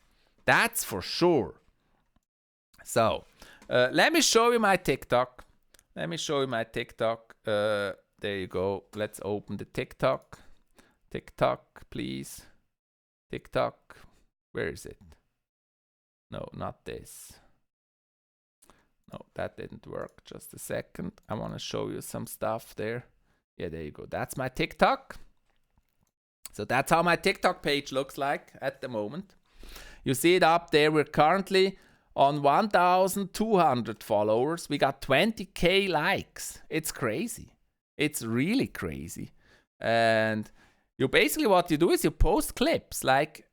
That's for sure. So, let me show you my TikTok. There you go. Let's open the TikTok. TikTok, please. TikTok. Where is it? No, not this. No, that didn't work. Just a second. I want to show you some stuff there. Yeah, there you go. That's my TikTok. So that's how my TikTok page looks like at the moment. You see it up there. We're currently on 1,200 followers. We got 20k likes. It's crazy. It's really crazy. And you basically, what you do is you post clips like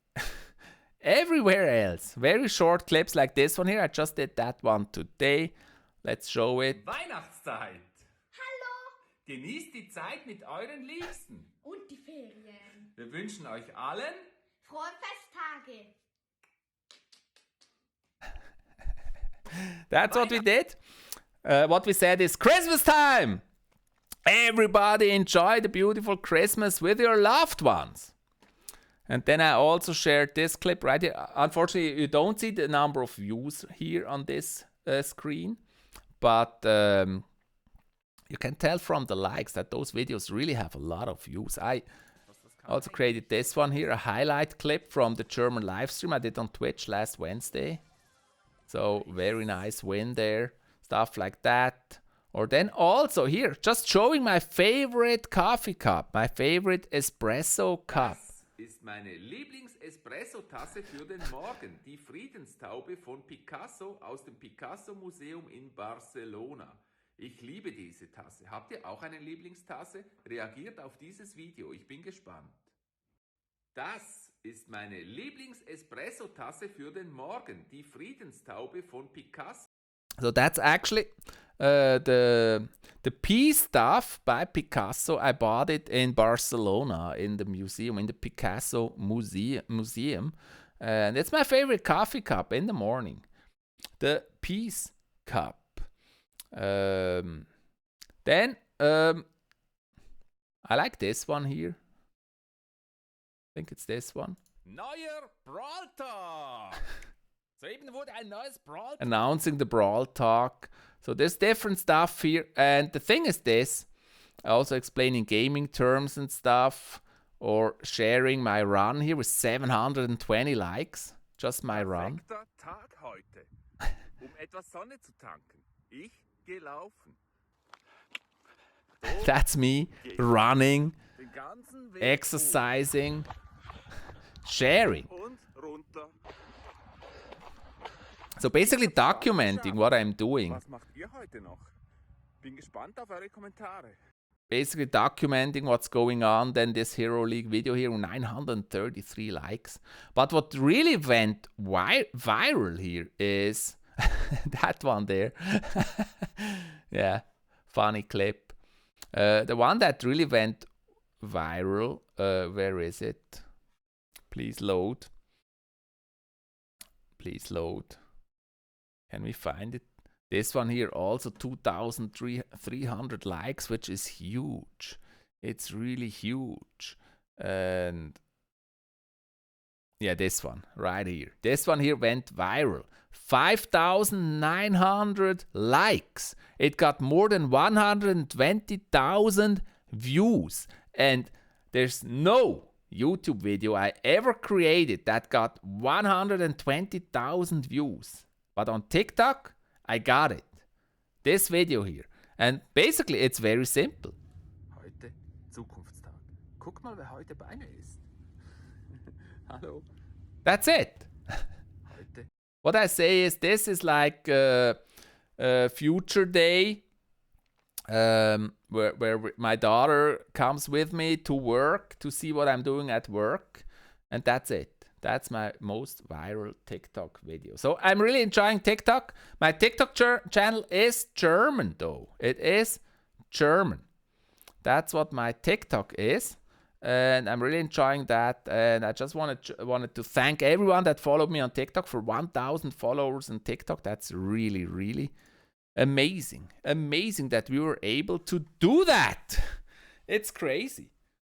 everywhere else. Very short clips like this one here. I just did that one today. Let's show it. Weihnachtszeit. Hallo Genießt die Zeit mit euren Liebsten. und die Ferien. Wir wünschen euch allen Frohe Festtage. That's what we did. What we said is Christmas time. Everybody enjoy the beautiful Christmas with your loved ones. And then I also shared this clip right here. Unfortunately, you don't see the number of views here on this screen. But you can tell from the likes that those videos really have a lot of views. I also created this one here, a highlight clip from the German live stream I did on Twitch last Wednesday. So very nice win there, stuff like that. Or then also here, just showing my favorite coffee cup, my favorite espresso cup. Das ist meine Lieblings-Espresso-Tasse für den Morgen, die Friedenstaube von Picasso aus dem Picasso-Museum in Barcelona. Ich liebe diese Tasse. Habt ihr auch eine Lieblingstasse? Reagiert auf dieses Video, ich bin gespannt. Das ist meine Lieblings-Espresso-Tasse für den Morgen, die Friedenstaube von Picasso. So that's actually the piece stuff by Picasso, I bought it in Barcelona in the museum, in the Picasso museum. And it's my favorite coffee cup in the morning. The peace cup. Then I like this one here. I think it's this one. Neuer Brawl Talk. Soeben wurde ein neues Brawl Talk. Announcing the Brawl Talk. So there's different stuff here. And the thing is this. Also explaining gaming terms and stuff. Or sharing my run here with 720 likes. Just my run. Perfekter Tag heute, etwas Sonne zu tanken. Ich gehe laufen. That's me running, Den ganzen Weg exercising, sharing. hoch und runter. So basically documenting what I'm doing. Was macht ihr heute noch? Bin gespannt auf eure Kommentare. Basically documenting what's going on. Then this Hero League video here, 933 likes. But what really went viral here is that one there. Yeah, funny clip. The one that really went viral, where is it? Please load. Please load. Can we find it? This one here also 2,300 likes, which is huge. It's really huge. And yeah, this one right here. This one here went viral. 5,900 likes. It got more than 120,000 views. And there's no YouTube video I ever created that got 120,000 views. But on TikTok, I got it. This video here. And basically, it's very simple. Heute Zukunftstag. Guck mal, wer heute bei mir ist. Hallo. That's it. Heute. What I say is this is like a future day where my daughter comes with me to work to see what I'm doing at work. And that's it. That's my most viral TikTok video. So I'm really enjoying TikTok. My TikTok channel is German though. It is German. That's what my TikTok is. And I'm really enjoying that. And I just wanted to thank everyone that followed me on TikTok for 1,000 followers on TikTok. That's really, really amazing. Amazing that we were able to do that. It's crazy.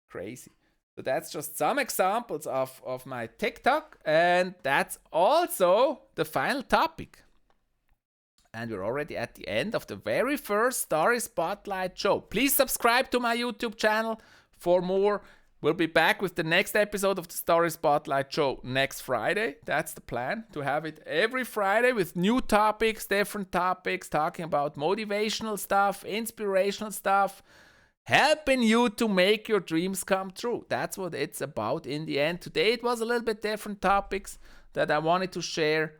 Crazy. So that's just some examples of my TikTok, and that's also the final topic. And we're already at the end of the very first Story Spotlight show. Please subscribe to my YouTube channel for more. We'll be back with the next episode of the Story Spotlight show next Friday. That's the plan, to have it every Friday with new topics, different topics, talking about motivational stuff, inspirational stuff, helping you to make your dreams come true. That's what it's about in the end. Today it was a little bit different topics that I wanted to share,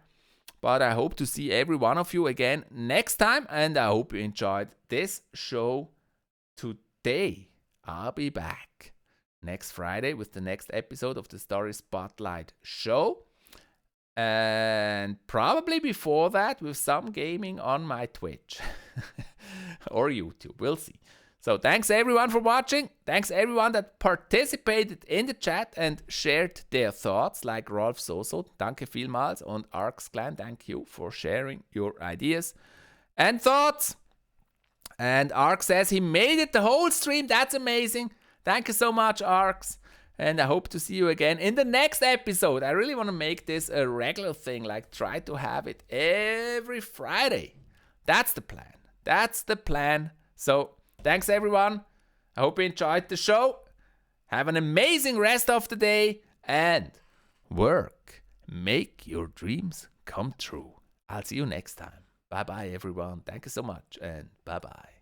but I hope to see every one of you again next time, and I hope you enjoyed this show today. I'll be back next Friday with the next episode of the Story Spotlight show, and probably before that with some gaming on my Twitch or YouTube. We'll see. So thanks everyone for watching. Thanks everyone that participated in the chat and shared their thoughts, like Rolf Soso, danke vielmals, und Arx Clan, thank you for sharing your ideas and thoughts. And Arx says he made it the whole stream. That's amazing. Thank you so much, Arx. And I hope to see you again in the next episode. I really want to make this a regular thing, like try to have it every Friday. That's the plan. That's the plan. So thanks everyone. I hope you enjoyed the show. Have an amazing rest of the day and work. Make your dreams come true. I'll see you next time. Bye bye everyone. Thank you so much and bye bye.